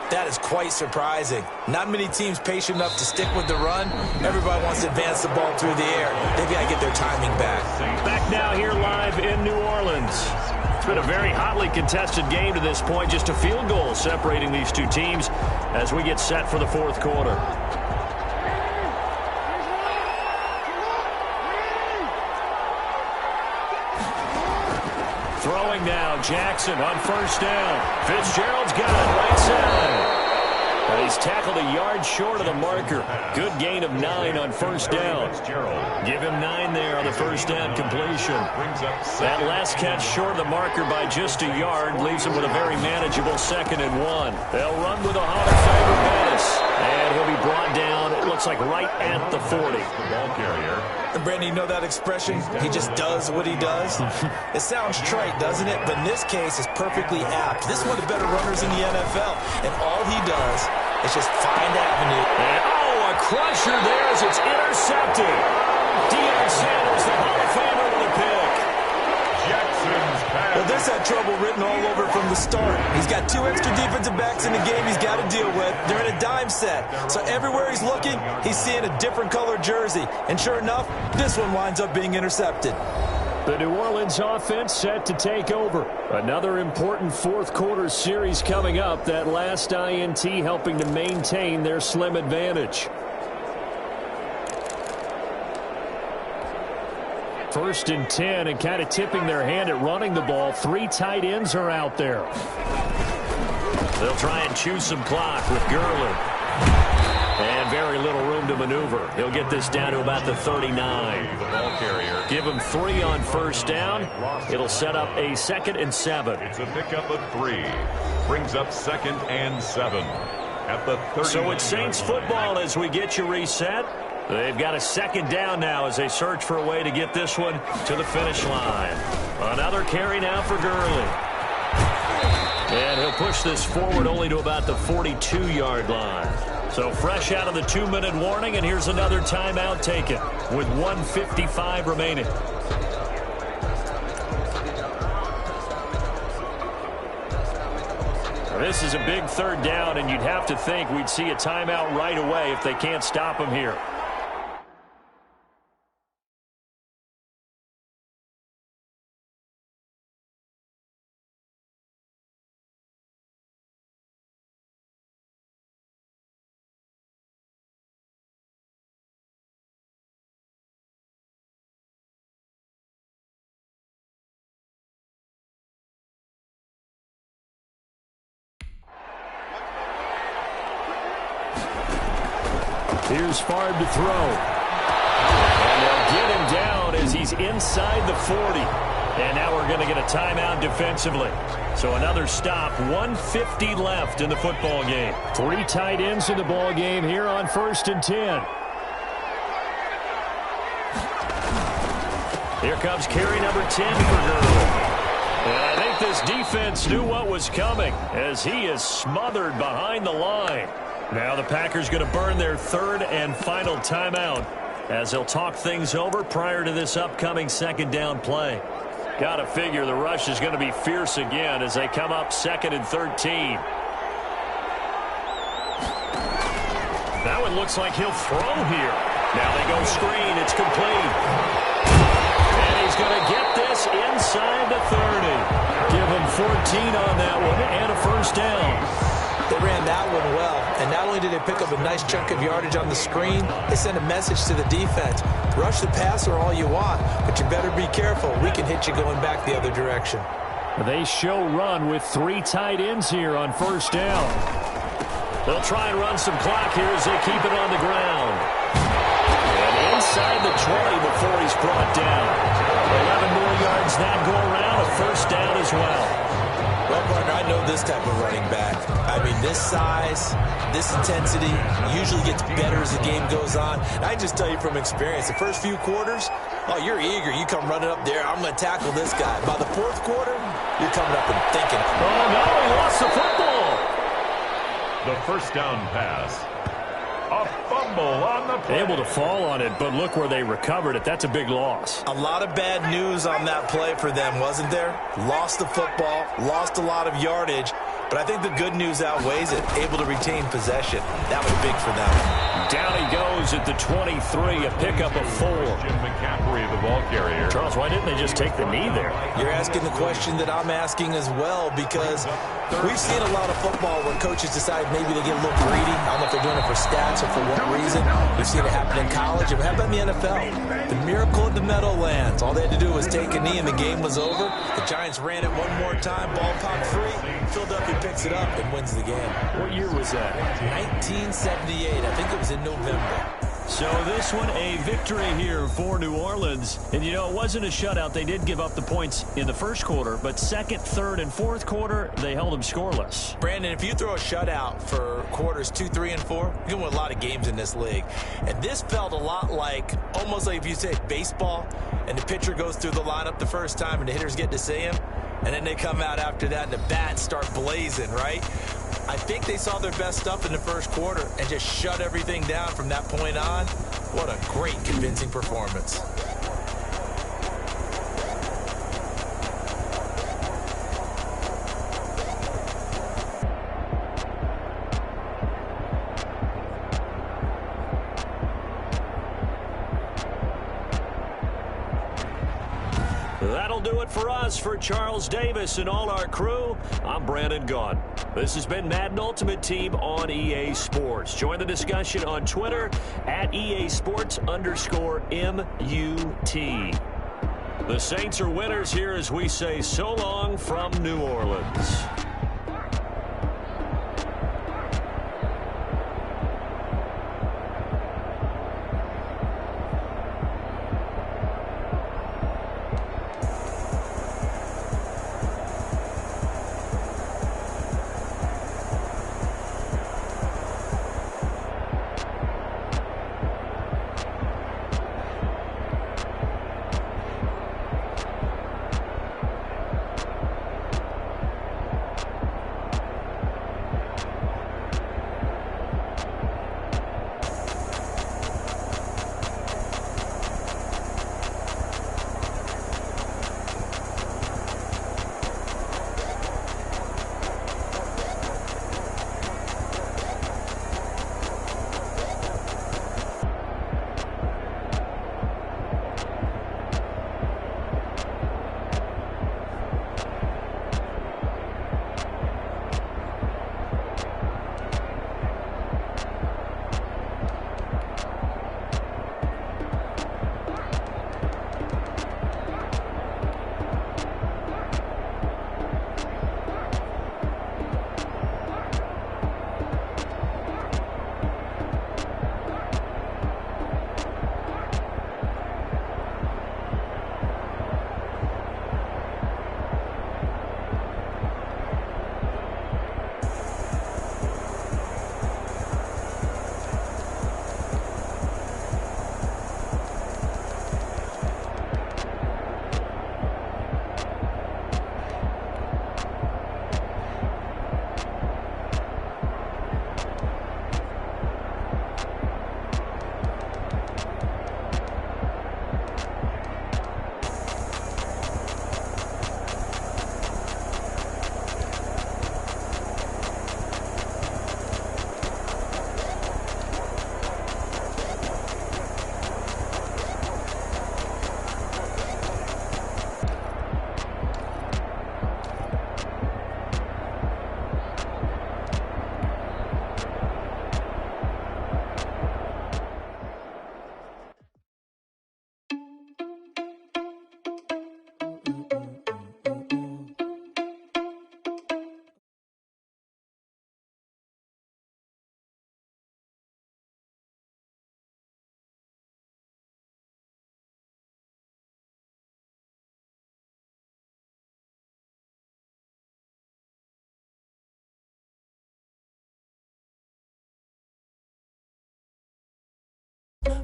Speaker 3: that is quite surprising. Not many teams patient enough to stick with the run. Everybody wants to advance the ball through the air. They've got to get their timing back.
Speaker 1: Back now here live in New Orleans. It's been a very hotly contested game to this point. Just a field goal separating these two teams as we get set for the fourth quarter. Throwing now, Jackson on first down. Fitzgerald's got it right side. And he's tackled a yard short of the marker. Good gain of 9 on first down. Give him 9 there on the first down completion. That last catch short of the marker by just a yard leaves him with a very manageable 2nd and 1. They'll run with a Hall of Famer Bettis. And he'll be brought down, it looks like right at the 40.
Speaker 2: The ball carrier.
Speaker 3: And Brandon, you know that expression? He just does what he does. It sounds trite, doesn't it? But in this case, it's perfectly apt. This is one of the better runners in the NFL. And all he does is just find avenue.
Speaker 1: And, oh, a crusher there as it's intercepted. Deion Sanders, the Hall of Famer, with a pick.
Speaker 2: Jackson's pass.
Speaker 3: Well, this had trouble written all over from the start. He's got 2 extra defensive backs in the game he's got to deal with. They're in a dime set. So everywhere he's looking, he's seeing a different colored jersey. And sure enough, this one winds up being intercepted.
Speaker 1: The New Orleans offense set to take over. Another important fourth quarter series coming up. That last INT helping to maintain their slim advantage. First and 10, and kind of tipping their hand at running the ball. 3 tight ends are out there. They'll try and chew some clock with Gurley. And very little room to maneuver. He'll get this down to about the 39.
Speaker 2: The ball carrier.
Speaker 1: Give him 3 on first down. It'll set up a 2nd and 7.
Speaker 2: It's a pickup of 3. Brings up 2nd and 7 at the 30.
Speaker 1: So it's Saints football as we get you reset. They've got a 2nd down now as they search for a way to get this one to the finish line. Another carry now for Gurley. And he'll push this forward only to about the 42-yard line. So fresh out of the 2-minute warning, and here's another timeout taken with 1:55 remaining. This is a big 3rd down, and you'd have to think we'd see a timeout right away if they can't stop him here. Here's Favre to throw. And they'll get him down as he's inside the 40. And now we're going to get a timeout defensively. So another stop, 1:50 left in the football game. 3 tight ends in the ball game here on 1st and 10. Here comes carry number 10 for Gurley. And I think this defense knew what was coming as he is smothered behind the line. Now the Packers going to burn their 3rd and final timeout as they'll talk things over prior to this upcoming 2nd down play. Got to figure the rush is going to be fierce again as they come up 2nd and 13. That one looks like he'll throw here. Now they go screen. It's complete. And he's going to get this inside the 30. Give him 14 on that one and a 1st down.
Speaker 3: They ran that one well, and not only did they pick up a nice chunk of yardage on the screen, they sent a message to the defense. Rush the passer all you want, but you better be careful. We can hit you going back the other direction.
Speaker 1: They show run with 3 tight ends here on 1st down. They'll try and run some clock here as they keep it on the ground. And inside the 20 before he's brought down. 11 more yards that go around, a 1st down as well.
Speaker 3: Well, partner, I know this type of running back. I mean, this size, this intensity usually gets better as the game goes on. And I just tell you from experience, the first few quarters, oh, you're eager. You come running up there, I'm going to tackle this guy. By the fourth quarter, you're coming up and thinking.
Speaker 1: Oh, no, he lost the football.
Speaker 2: The first down pass. A fumble on the play.
Speaker 1: Able to fall on it, but look where they recovered it. That's a big loss.
Speaker 3: A lot of bad news on that play for them, wasn't there? Lost the football, lost a lot of yardage, but I think the good news outweighs it. Able to retain possession. That was big for them.
Speaker 1: Down he goes at the 23, a pickup of 4.
Speaker 2: Jim McCaffrey, the ball carrier.
Speaker 1: Charles, why didn't they just take the knee there?
Speaker 3: You're asking the question that I'm asking as well, because we've seen a lot of football where coaches decide maybe they get a little greedy. I don't know if they're doing it for stats or for what reason. We've seen it happen in college. And what happened in the NFL? The miracle of the Meadowlands. All they had to do was take a knee and the game was over. The Giants ran it one more time. Ball popped free. Philadelphia picks it up and wins the game.
Speaker 1: What year was that?
Speaker 3: 1978. I think it was in November.
Speaker 1: So this one, a victory here for New Orleans. And, you know, it wasn't a shutout. They did give up the points in the first quarter, but second, third, and fourth quarter, they held them scoreless.
Speaker 3: Brandon, if you throw a shutout for quarters 2, 3, and 4, you can win a lot of games in this league. And this felt a lot like, almost like if you said baseball, and the pitcher goes through the lineup the first time, and the hitters get to see him, and then they come out after that, and the bats start blazing, right? I think they saw their best stuff in the first quarter and just shut everything down from that point on. What a great, convincing performance.
Speaker 1: That'll do it for us. For Charles Davis and all our crew, I'm Brandon Gaudin. This has been Madden Ultimate Team on EA Sports. Join the discussion on Twitter at EASports_MUT. The Saints are winners here as we say so long from New Orleans.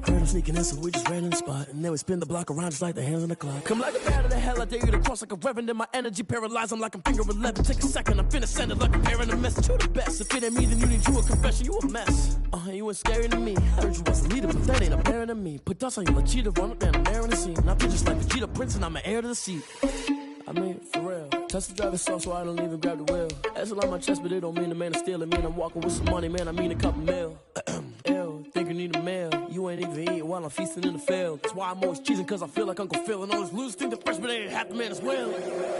Speaker 6: Heard them sneaking in, so we just ran in the spot. And then we spin the block around just like the hands on the clock. Come like a bat of the hell, I dare you to cross like a reverend. In my energy paralyzed, I'm like I'm finger 11. Take a second, I'm finna send it like a parent a message to the best. If it ain't me, then you need you a confession, you a mess. You ain't scary to me. Heard you was a leader, but that ain't apparent to me. Put dust on you like cheetah, run up down, I'm there in the scene. I feel just like Vegeta Prince, and I'm an heir to the seat. I mean, for real. Touch the driver's soft, so I don't even grab the wheel. That's a lot on my chest, but it don't mean the man is stealing. Man, I'm walking with some money, man, I mean a couple mil. Ew, think you need a meal. You ain't even eating while I'm feasting in the field. That's why I'm always cheesing, cause I feel like Uncle Phil. And all this loose think the freshman ain't half the man as well.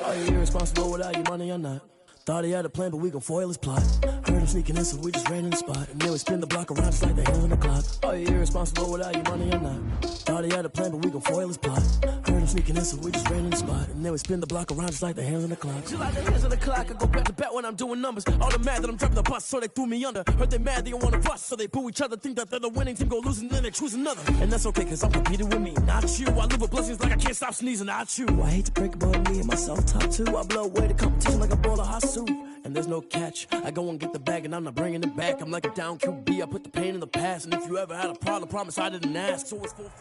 Speaker 6: Are you irresponsible without your money or not? Thought he had a plan, but we gon' foil his plot. Heard him sneaking in, so we just ran in the spot. And then we spin the block around just like the hands on the clock. Are you irresponsible without your money or not? Thought he had a plan, but we gon' foil his plot. Heard him sneaking in, so we just ran in the spot. And then we spin the block around just like the hands on the clock. Just like the hands on the clock, I go back to back when I'm doing numbers. All the mad that I'm driving the bus, so they threw me under. Heard they mad, they don't wanna bust, so they boo each other. Think that they're the winning team, go losing, then they choose another. And that's okay, cause I'm competing with me, not you. I live with blessings like I can't stop sneezing, not you. I hate to break it, but me and myself top two. I blow away the competition like a bowl of hot soup. And there's no catch. I go and get the bag and I'm not bringing it back. I'm like a down QB, I put the pain in the past. And if you ever had a problem, promise I didn't ask. So it's full.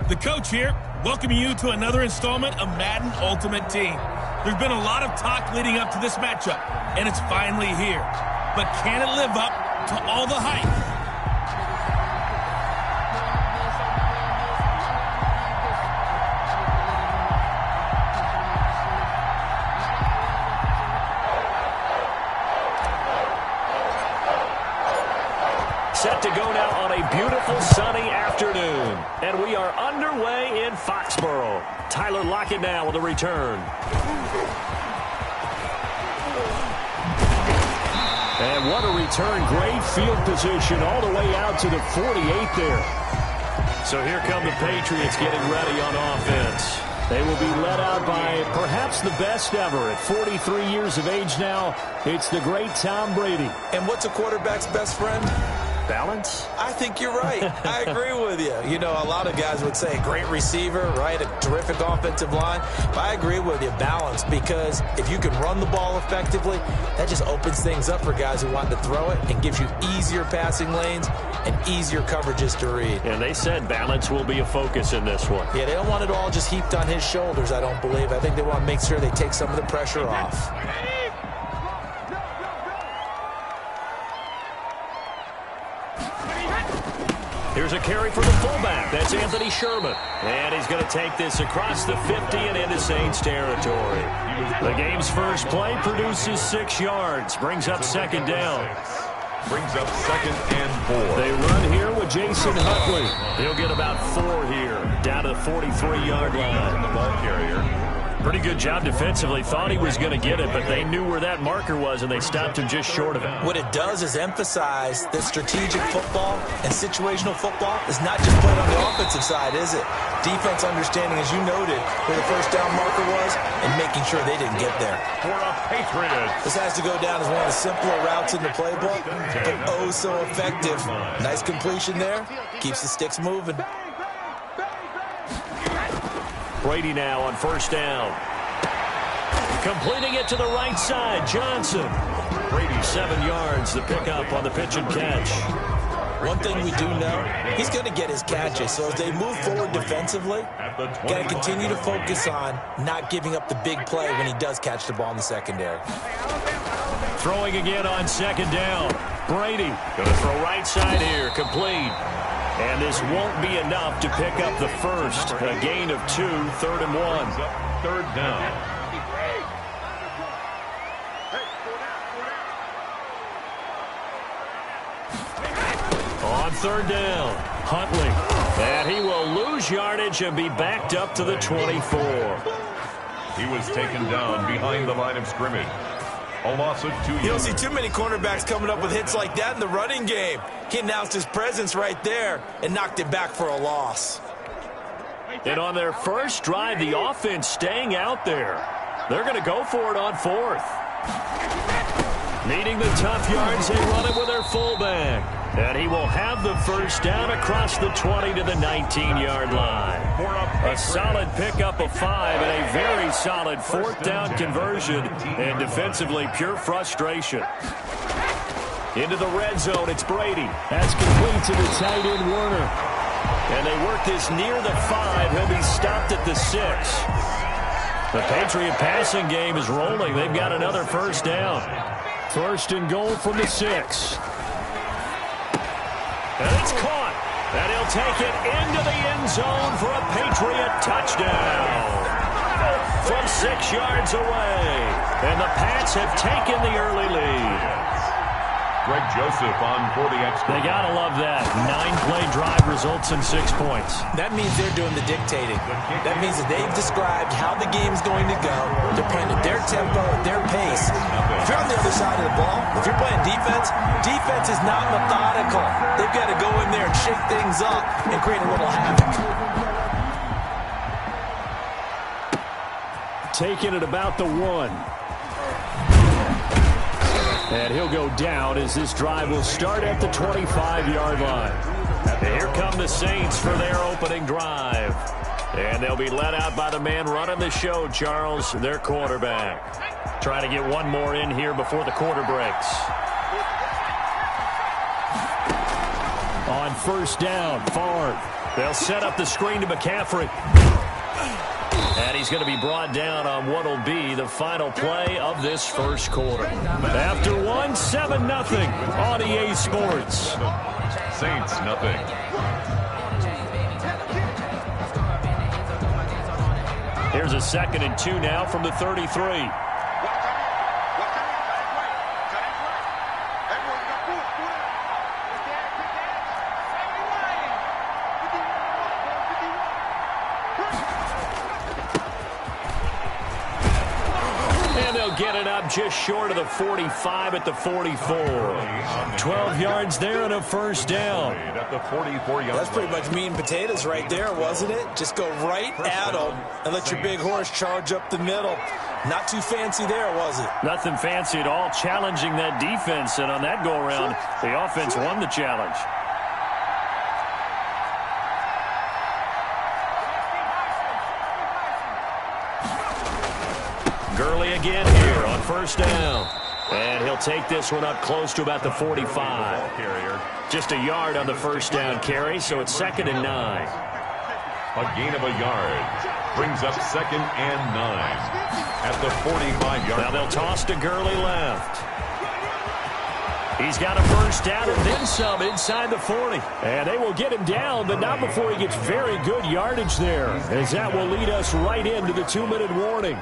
Speaker 4: The coach here, welcoming you to another installment of Madden Ultimate Team. There's been a lot of talk leading up to this matchup, and it's finally here. But can it live up to all the hype?
Speaker 1: Set to go now on a beautiful sunny afternoon. And we are underway in Foxborough. Tyler Lockett now with a return. And what a return. Great field position all the way out to the 48 there. So here come the Patriots getting ready on offense. They will be led out by perhaps the best ever. At 43 years of age now, it's the great Tom Brady.
Speaker 3: And what's a quarterback's best friend?
Speaker 1: Balance?
Speaker 3: I think you're right. I agree with you. You know, a lot of guys would say great receiver, right? A terrific offensive line. But I agree with you, balance, because if you can run the ball effectively, that just opens things up for guys who want to throw it and gives you easier passing lanes and easier coverages to read.
Speaker 1: And they said balance will be a focus in this one.
Speaker 3: Yeah, they don't want it all just heaped on his shoulders, I don't believe. I think they want to make sure they take some of the pressure off.
Speaker 1: Here's a carry for the fullback. That's Anthony Sherman. And he's going to take this across the 50 and into Saints territory. The game's first play produces 6 yards. Brings up second down.
Speaker 2: Brings up 2nd and 4.
Speaker 1: They run here with Jason Huntley. He'll get about 4 here. Down to the 43-yard line.
Speaker 2: The ball carrier.
Speaker 1: Pretty good job defensively. Thought he was going to get it, but they knew where that marker was, and they stopped him just short of it.
Speaker 3: What it does is emphasize that strategic football and situational football is not just played on the offensive side, is it? Defense understanding, as you noted, where the first down marker was and making sure they didn't get there.
Speaker 2: For a Patriots.
Speaker 3: This has to go down as one of the simpler routes in the playbook, but oh so effective. Nice completion there. Keeps the sticks moving.
Speaker 1: Brady now on first down. Completing it to the right side. Johnson. Brady 7 yards. The pickup on the pitch and catch.
Speaker 3: One thing we do know, he's going to get his catches. So as they move forward defensively, got to continue to focus on not giving up the big play when he does catch the ball in the secondary.
Speaker 1: Throwing again on second down. Brady going to throw right side here. Complete. And this won't be enough to pick up the first. A gain of 2, 3rd and 1.
Speaker 2: 3rd down.
Speaker 1: On 3rd down, Huntley. And he will lose yardage and be backed up to the 24.
Speaker 2: He was taken down behind the line of scrimmage. A loss of 2 yards.
Speaker 3: You don't see too many cornerbacks coming up with hits like that in the running game. He announced his presence right there and knocked it back for a loss.
Speaker 1: And on their first drive, the offense staying out there. They're going to go for it on 4th. Needing the tough yards, they run it with their fullback. And he will have the first down across the 20 to the 19-yard line. A solid pickup of 5 and a very solid 4th down conversion. And defensively, pure frustration. Into the red zone, it's Brady. That's complete to the tight end, Werner. And they work this near the 5. He'll be stopped at the 6. The Patriot passing game is rolling. They've got another first down. First and goal from the 6. And it's caught. And he'll take it into the end zone for a Patriot touchdown. From 6 yards away. And the Pats have taken the early lead.
Speaker 2: Greg Joseph on for the extra.
Speaker 1: They got to love that. 9-play drive results in 6 points.
Speaker 3: That means they're doing the dictating. That means that they've described how the game's going to go. They're playing at their tempo, at their pace. If you're on the other side of the ball, if you're playing defense, defense is not methodical. They've got to go in there and shake things up and create a little havoc.
Speaker 1: Taking it about the 1. And he'll go down as this drive will start at the 25-yard line. And here come the Saints for their opening drive. And they'll be led out by the man running the show, Charles, their quarterback. Trying to get one more in here before the quarter breaks. On first down, Favre. They'll set up the screen to McCaffrey. And he's going to be brought down on what will be the final play of this first quarter. After 1, 7-0 on EA Sports.
Speaker 2: Saints, nothing.
Speaker 1: Here's a 2nd and 2 now from the 33. Get it up just short of the 45 at the 44. 12 yards there and a first down.
Speaker 2: At the 44-yard
Speaker 3: That's pretty much meat and potatoes right there, wasn't it? Just go right at them and let your big horse charge up the middle. Not too fancy there, was it?
Speaker 1: Nothing fancy at all. Challenging that defense, and on that go-around, the offense won the challenge. Gurley again here on first down. And he'll take this one up close to about the 45. Just a yard on the first down carry, so it's 2nd and 9.
Speaker 2: A gain of a yard brings up 2nd and 9 at the 45-yard.
Speaker 1: Now they'll toss to Gurley left. He's got a first down and then some inside the 40. And they will get him down, but not before he gets very good yardage there, as that will lead us right into the 2-minute warning.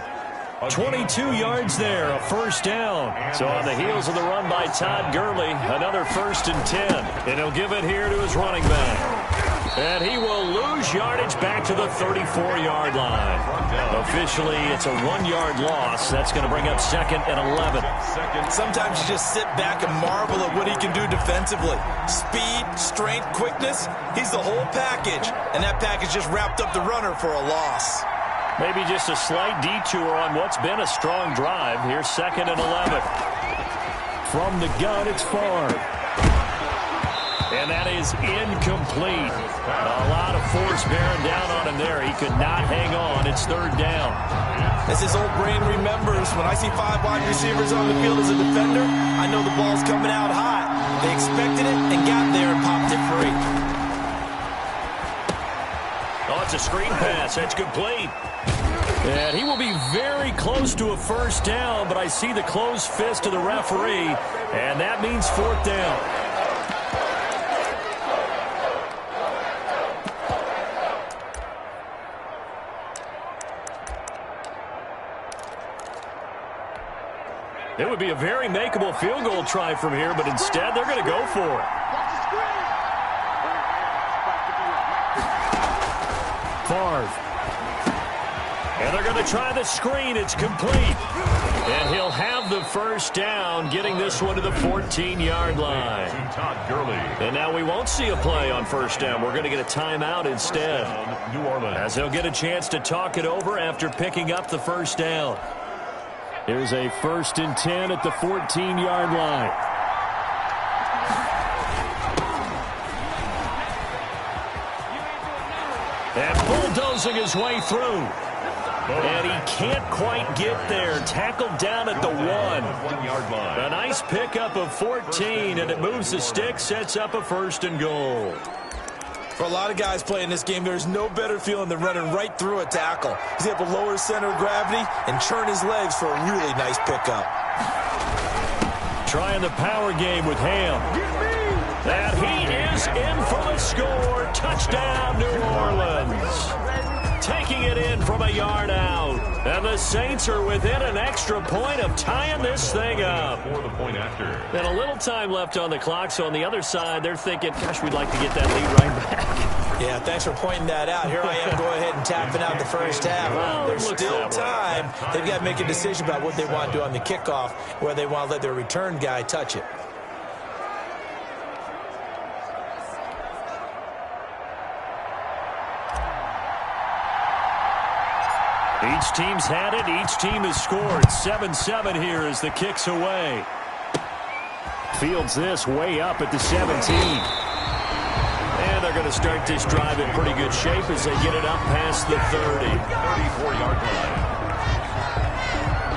Speaker 1: 22 yards there, a first down. So on the heels of the run by Todd Gurley, another 1st and 10. And he'll give it here to his running back. And he will lose yardage back to the 34-yard line. Officially, it's a 1-yard loss. That's going to bring up 2nd and 11.
Speaker 3: Sometimes you just sit back and marvel at what he can do defensively. Speed, strength, quickness, he's the whole package. And that package just wrapped up the runner for a loss.
Speaker 1: Maybe just a slight detour on what's been a strong drive. Here's 2nd and 11. From the gun, it's Favre. And that is incomplete. A lot of force bearing down on him there. He could not hang on. It's 3rd down.
Speaker 3: As his old brain remembers, when I see 5 wide receivers on the field as a defender, I know the ball's coming out hot. They expected it and got there and popped it free.
Speaker 1: Oh, it's a screen pass. That's complete. And he will be very close to a first down, but I see the closed fist of the referee, and that means 4th down. It would be a very makeable field goal try from here, but instead they're going to go for it. Favre. And they're going to try the screen. It's complete. And he'll have the first down, getting this one to the 14-yard line. And now we won't see a play on first down. We're going to get a timeout instead, as they'll get a chance to talk it over after picking up the first down. Here's a 1st and 10 at the 14-yard line. And bulldozing his way through. And he can't quite get there. Tackled down at the 1.
Speaker 2: 1 yard line.
Speaker 1: A nice pickup of 14, and it moves the stick, sets up a 1st and goal.
Speaker 3: For a lot of guys playing this game, there's no better feeling than running right through a tackle. He's able to lower his center of gravity and churn his legs for a really nice pickup.
Speaker 1: Trying the power game with Ham. And he is in for the score. Touchdown, New Orleans. Taking it in from a yard out. And the Saints are within an extra point of tying this thing up.
Speaker 2: For the point after.
Speaker 1: And a little time left on the clock, so on the other side, they're thinking, gosh, we'd like to get that lead right back.
Speaker 3: Yeah, thanks for pointing that out. Here I am, go ahead and tapping out the first half.
Speaker 1: Well,
Speaker 3: There's still time. They've got to make a decision about what they want to do on the kickoff, where they want to let their return guy touch it.
Speaker 1: Each team's had it. Each team has scored. 7-7 here as the kick's away. Fields this way up at the 17. And they're going to start this drive in pretty good shape as they get it up past the 30.
Speaker 2: 34-yard line.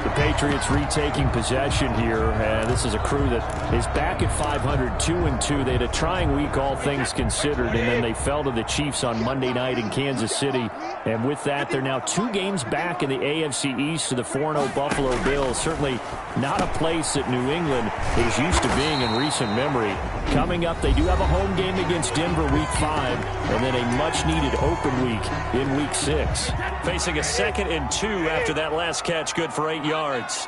Speaker 1: The Patriots retaking possession here. This is a crew that is back at 500, 2-2. They had a trying week, all things considered, and then they fell to the Chiefs on Monday night in Kansas City. And with that, they're now 2 games back in the AFC East to the 4-0 Buffalo Bills. Certainly not a place that New England is used to being in recent memory. Coming up, they do have a home game against Denver week 5, and then a much-needed open week in week 6. Facing a 2nd and 2 after that last catch, good for 8 yards.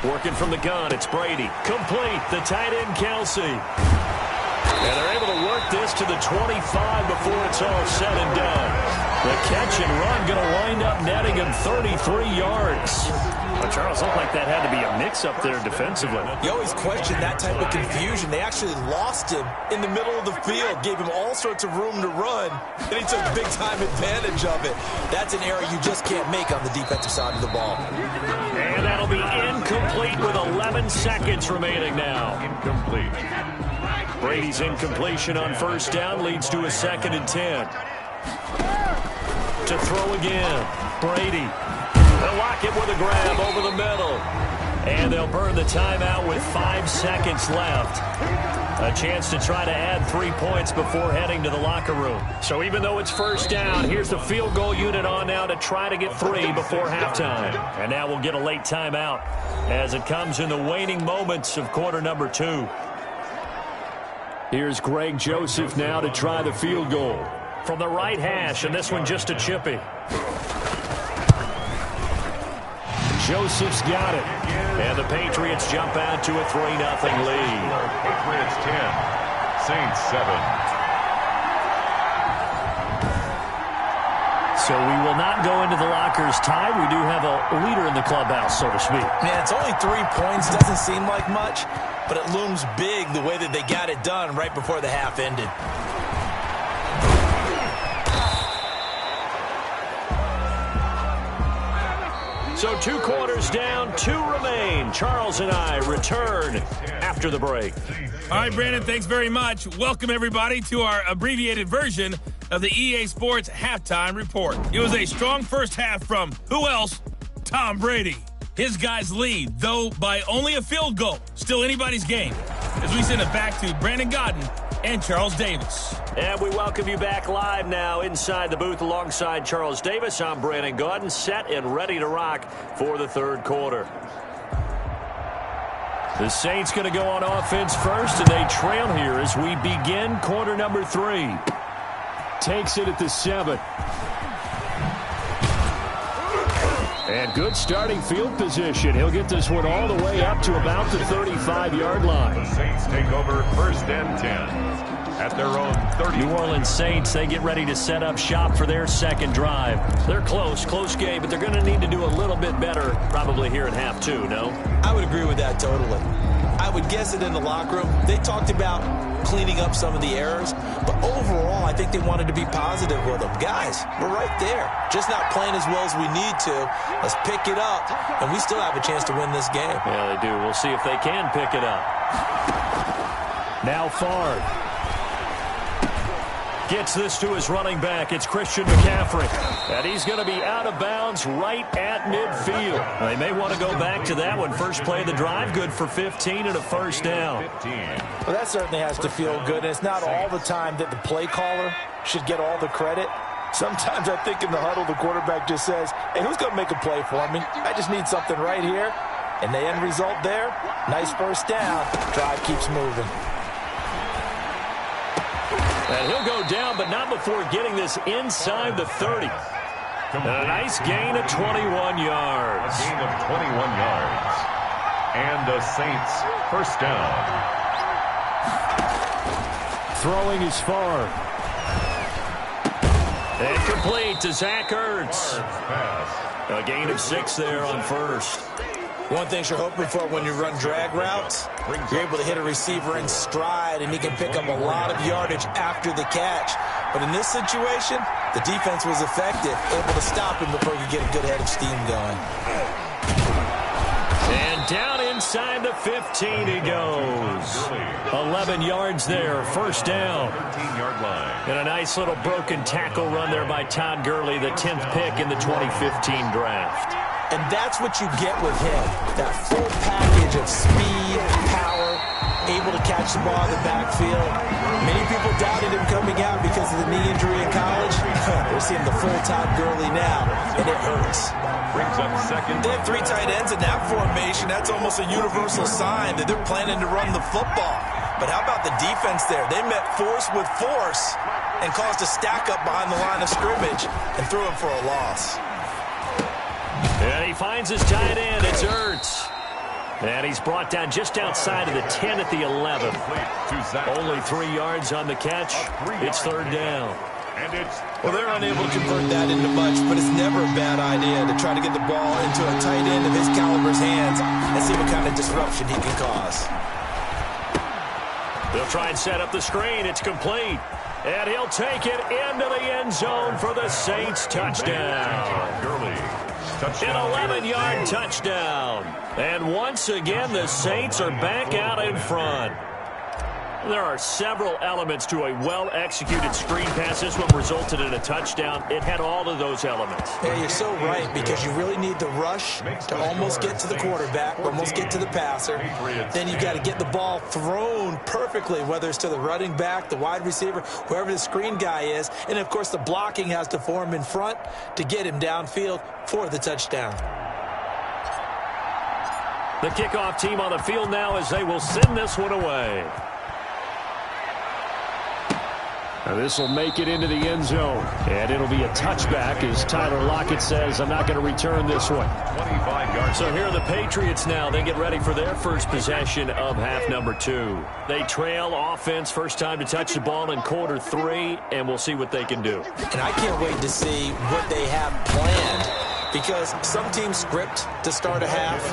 Speaker 1: Working from the gun, it's Brady. Complete, the tight end Kelsey. And they're able to work this to the 25 before it's all said and done. The catch and run going to wind up netting him 33 yards. Well, Charles, looked like that had to be a mix-up there defensively.
Speaker 3: You always question that type of confusion. They actually lost him in the middle of the field, gave him all sorts of room to run, and he took big-time advantage of it. That's an error you just can't make on the defensive side of the ball.
Speaker 1: And that'll be incomplete with 11 seconds remaining now.
Speaker 2: Incomplete.
Speaker 1: Brady's incompletion on 1st down leads to a 2nd and 10. To throw again, Brady. They'll lock it with a grab over the middle. And they'll burn the timeout with 5 seconds left. A chance to try to add 3 points before heading to the locker room. So even though it's 1st down, here's the field goal unit on now to try to get 3 before halftime. And now we'll get a late timeout as it comes in the waning moments of quarter number 2. Here's Greg Joseph now to try the field goal. From the right hash, and this one just a chippy. Joseph's got it. And the Patriots jump out to a 3-0 lead.
Speaker 2: Patriots 10, Saints 7.
Speaker 1: So we will not go into the lockers tied. We do have a leader in the clubhouse, so to speak.
Speaker 3: Man, it's only 3 points. Doesn't seem like much, but it looms big the way that they got it done right before the half ended.
Speaker 1: So 2 quarters down, 2 remain. Charles and I return after the break.
Speaker 4: All right, Brandon, thanks very much. Welcome, everybody, to our abbreviated version of the EA Sports Halftime Report. It was a strong first half from, who else? Tom Brady. His guys lead, though by only a field goal. Still anybody's game. As we send it back to Brandon Godden and Charles Davis.
Speaker 1: And we welcome you back live now inside the booth alongside Charles Davis. I'm Brandon Godden, set and ready to rock for the 3rd quarter. The Saints going to go on offense first, and they trail here as we begin quarter number 3. Takes it at the 7. And good starting field position. He'll get this one all the way up to about the 35-yard line.
Speaker 2: The Saints take over 1st and 10 at their own 30.
Speaker 1: New Orleans Saints, they get ready to set up shop for their 2nd drive. They're close game, but they're going to need to do a little bit better probably here in half 2, no?
Speaker 3: I would agree with that totally. I would guess it in the locker room. They talked about cleaning up some of the errors, but overall, I think they wanted to be positive with them. Guys, we're right there. Just not playing as well as we need to. Let's pick it up, and we still have a chance to win this game.
Speaker 1: Yeah, they do. We'll see if they can pick it up. Now Favre. Gets this to his running back. It's Christian McCaffrey. And he's going to be out of bounds right at midfield. They may want to go back to that one. First play of the drive, good for 15 and a first down.
Speaker 3: Well, that certainly has to feel good. And it's not all the time that the play caller should get all the credit. Sometimes I think in the huddle, the quarterback just says, hey, who's going to make a play for me? I just need something right here. And the end result there, nice first down. Drive keeps moving.
Speaker 1: And he'll go down, but not before getting this inside the 30. And a nice gain of 21 yards.
Speaker 2: A gain of 21 yards. And the Saints first down.
Speaker 1: Throwing is far. And complete to Zach Ertz. A gain of 6 there on first.
Speaker 3: One thing you're hoping for when you run drag routes, you're able to hit a receiver in stride, and he can pick up a lot of yardage after the catch. But in this situation, the defense was effective, able to stop him before he could get a good head of steam going.
Speaker 1: And down inside the 15 he goes. 11 yards there, first down.
Speaker 2: 13-yard line.
Speaker 1: And a nice little broken tackle run there by Todd Gurley, the 10th pick in the 2015 draft.
Speaker 3: And that's what you get with him, that full package of speed, power, able to catch the ball in the backfield. Many people doubted him coming out because of the knee injury in college. We're seeing the full Todd Gurley now, and it hurts.
Speaker 2: Brings up second.
Speaker 3: They have 3 tight ends in that formation. That's almost a universal sign that they're planning to run the football. But how about the defense there? They met force with force and caused a stack up behind the line of scrimmage and threw him for a loss.
Speaker 1: And he finds his tight end. It's Ertz. And he's brought down just outside of the 10 at the 11. Only 3 yards on the catch. It's third down.
Speaker 3: Well, they're unable to convert that into much, but it's never a bad idea to try to get the ball into a tight end of his caliber's hands and see what kind of disruption he can cause.
Speaker 1: They'll try and set up the screen. It's complete. And he'll take it into the end zone for the Saints touchdown.
Speaker 2: Gurley.
Speaker 1: An 11-yard touchdown. And once again, the Saints are back out in front. There are several elements to a well-executed screen pass. This one resulted in a touchdown. It had all of those elements.
Speaker 3: Yeah, you're so right, because you really need the rush to almost get to the quarterback, almost get to the passer. Then you've got to get the ball thrown perfectly, whether it's to the running back, the wide receiver, whoever the screen guy is. And, of course, the blocking has to form in front to get him downfield for the touchdown.
Speaker 1: The kickoff team on the field now as they will send this one away. This will make it into the end zone. And it'll be a touchback as Tyler Lockett says, I'm not going to return this one.
Speaker 2: 25 yards.
Speaker 1: So here are the Patriots now. They get ready for their first possession of half number 2. They trail offense, first time to touch the ball in quarter 3, and we'll see what they can do.
Speaker 3: And I can't wait to see what they have planned, because some teams script to start a half.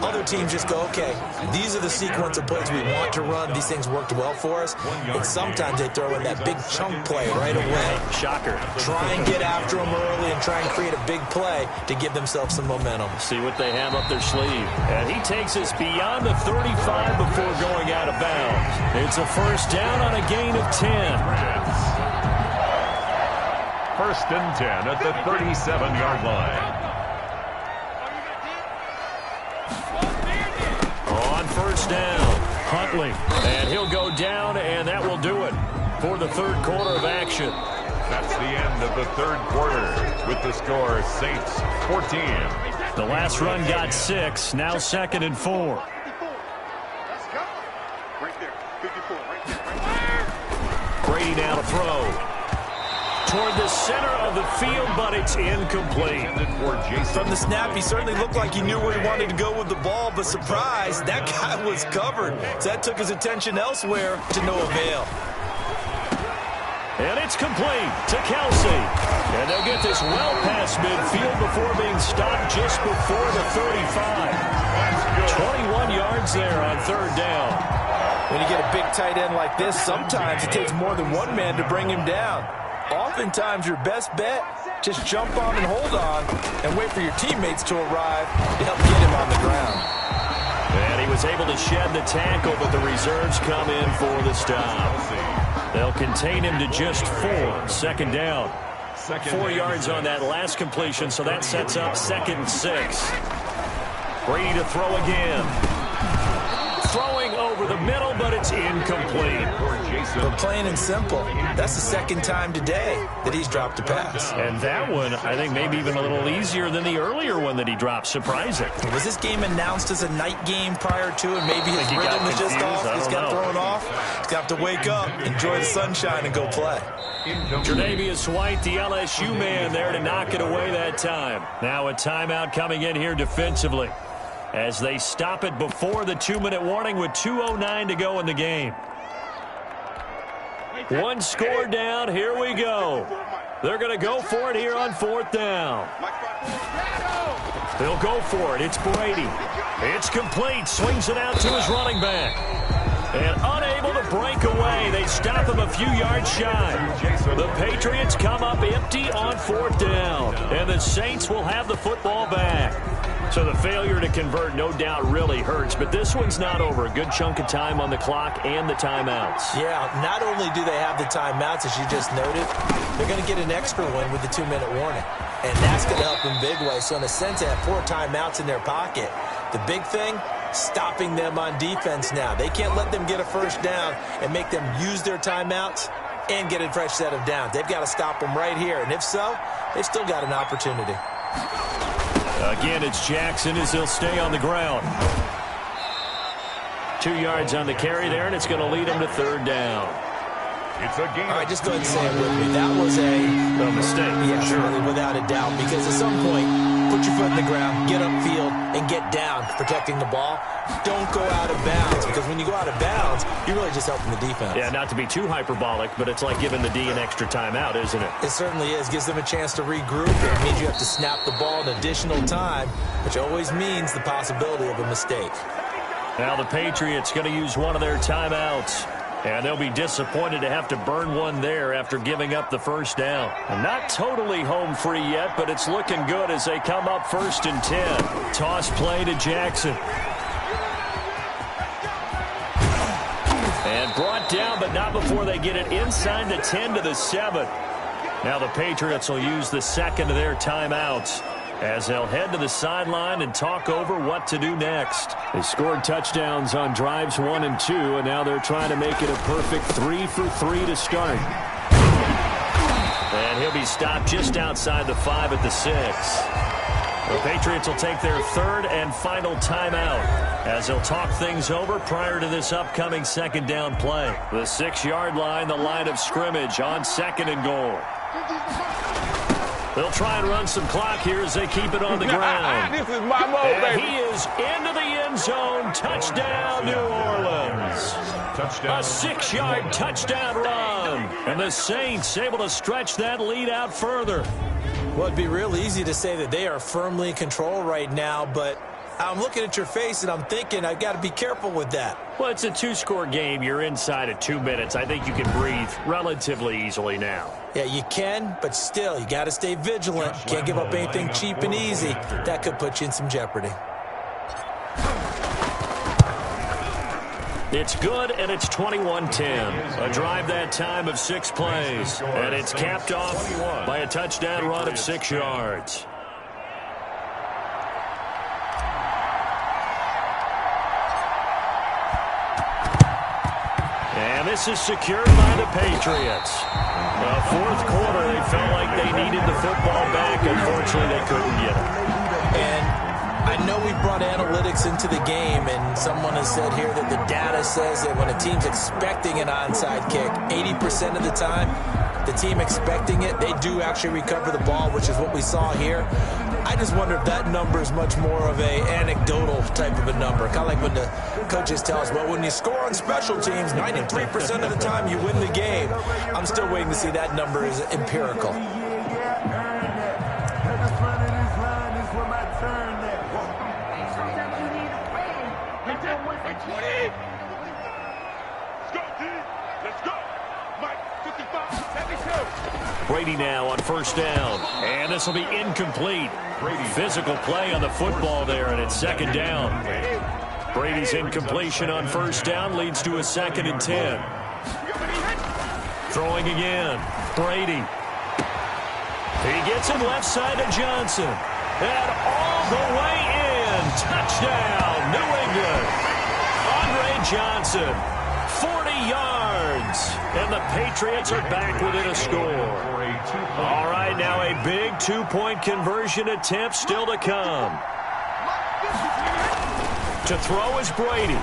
Speaker 3: Other teams just go, okay, these are the sequence of plays we want to run. These things worked well for us. And sometimes they throw in that big chunk play right away.
Speaker 1: Shocker.
Speaker 3: Try and get after them early and try and create a big play to give themselves some momentum.
Speaker 1: See what they have up their sleeve. And he takes us beyond the 35 before going out of bounds. It's a first down on a gain of 10.
Speaker 2: First and 10 at the 37-yard line.
Speaker 1: On first down, Huntley. And he'll go down, and that will do it for the third quarter of action.
Speaker 2: That's the end of the third quarter with the score Saints 14.
Speaker 1: The last run got 6, now second and 4. Brady now to throw. Toward the center of the field, but it's incomplete.
Speaker 3: From the snap, he certainly looked like he knew where he wanted to go with the ball, but surprise, that guy was covered. So that took his attention elsewhere to no avail.
Speaker 1: And it's complete to Kelsey. And they'll get this well past midfield before being stopped just before the 35. 21 yards there on third down.
Speaker 3: When you get a big tight end like this, sometimes it takes more than one man to bring him down. Oftentimes, your best bet, just jump on and hold on and wait for your teammates to arrive to help get him on the ground.
Speaker 1: And he was able to shed the tackle, but the reserves come in for the stop. They'll contain him to just 4. Second down. 4 yards on that last completion, so that sets up 2nd and 6. Brady to throw again. Throwing over the middle, but it's incomplete.
Speaker 3: But plain and simple, that's the 2nd time today that he's dropped a pass.
Speaker 1: And that one, I think, maybe even a little easier than the earlier one that he dropped. Surprising.
Speaker 3: Was this game announced as a night game prior to, and maybe his rhythm is just off? He's got thrown off. He's got to wake up, enjoy the sunshine, and go play.
Speaker 1: Tre'Davious White, the LSU man, there to knock it away that time. Now a timeout coming in here defensively as they stop it before the 2-minute warning with 2:09 to go in the game. 1 score down. Here we go. They're going to go for it here on 4th down. They'll go for it. It's Brady. It's complete. Swings it out to his running back. And unable to break away. They stop him a few yards shy. The Patriots come up empty on 4th down. And the Saints will have the football back. So the failure to convert, no doubt, really hurts. But this one's not over. A good chunk of time on the clock and the timeouts.
Speaker 3: Yeah, not only do they have the timeouts, as you just noted, they're going to get an extra one with the 2-minute warning. And that's going to help in big way. So in a sense, they have 4 timeouts in their pocket. The big thing, stopping them on defense now. They can't let them get a first down and make them use their timeouts and get a fresh set of downs. They've got to stop them right here. And if so, they've still got an opportunity.
Speaker 1: Again, it's Jackson as he'll stay on the ground. 2 yards on the carry there, and it's going to lead him to 3rd down.
Speaker 2: It's a game.
Speaker 3: All right, just go ahead and say it with me. That was a
Speaker 1: mistake.
Speaker 3: Yes, sure. Without a doubt. Because at some point, put your foot in the ground, get upfield, and get down protecting the ball. Don't go out of bounds, because when you go out of bounds, you're really just helping the defense. Yeah,
Speaker 1: not to be too hyperbolic, but it's like giving the D an extra timeout, isn't it?
Speaker 3: It certainly is. Gives them a chance to regroup. It means you have to snap the ball an additional time, which always means the possibility of a mistake.
Speaker 1: Now the Patriots going to use one of their timeouts. And they'll be disappointed to have to burn one there after giving up the first down. And not totally home free yet, but it's looking good as they come up 1st and 10. Toss play to Jackson. And brought down, but not before they get it inside the 10 to the 7. Now the Patriots will use the 2nd of their timeouts as they'll head to the sideline and talk over what to do next. They scored touchdowns on drives 1 and 2, and now they're trying to make it a perfect 3 for 3 to start. And he'll be stopped just outside the 5 at the 6. The Patriots will take their 3rd and final timeout as they'll talk things over prior to this upcoming 2nd down play. The 6-yard line, the line of scrimmage on 2nd and goal. They'll try and run some clock here as they keep it on the ground.
Speaker 7: This is my mode,
Speaker 1: and
Speaker 7: baby.
Speaker 1: he is into the end zone. Touchdown, New Orleans. A 6-yard touchdown run. And the Saints able to stretch that lead out further.
Speaker 3: Well, it'd be real easy to say that they are firmly in control right now, but I'm looking at your face and I'm thinking I've got to be careful with that.
Speaker 1: Well, it's a 2-score game. You're inside of 2 minutes. I think you can breathe relatively easily now.
Speaker 3: Yeah, you can, but still, you got to stay vigilant. Can't give up anything cheap and easy. That could put you in some jeopardy.
Speaker 1: It's good, and it's 21-10. A drive that time of 6 plays. And it's capped off by a touchdown run of 6 yards. And this is secured by the Patriots. The 4th quarter, they felt like they needed the football back. Unfortunately, they couldn't get it.
Speaker 3: And I know we brought analytics into the game, and someone has said here that the data says that when a team's expecting an onside kick, 80% of the time, the team expecting it, they do actually recover the ball, which is what we saw here. I just wonder if that number is much more of a anecdotal type of a number. Kind of like when the coaches tell us, well, when you score on special teams, 93% of the time you win the game. I'm still waiting to see that number is empirical.
Speaker 1: Brady now on 1st down. And this will be incomplete. Physical play on the football there, and it's 2nd down. Brady's incompletion on 1st down leads to a 2nd and 10. Throwing again. Brady. He gets it left side to Johnson. And all the way in. Touchdown, New England. Andre Johnson, 40 yards. And the Patriots are back within a score. All right, now a big two-point conversion attempt still to come. To throw is Brady.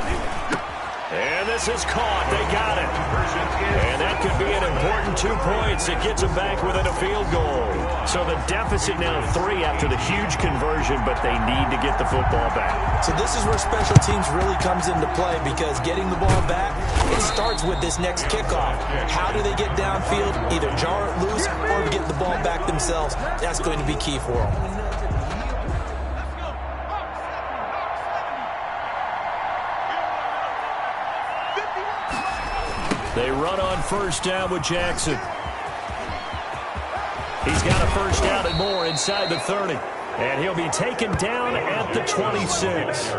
Speaker 1: And this is caught. They got it. And that could be an important 2 points. It gets them back within a field goal. So the deficit now 3 after the huge conversion, but they need to get the football back.
Speaker 3: So this is where special teams really comes into play, because getting the ball back, it starts with this next kickoff. How do they get downfield? Either jar it loose or get the ball back themselves. That's going to be key for them.
Speaker 1: They run on first down with Jackson. He's got a first down and more inside the 30. And he'll be taken down at the 26.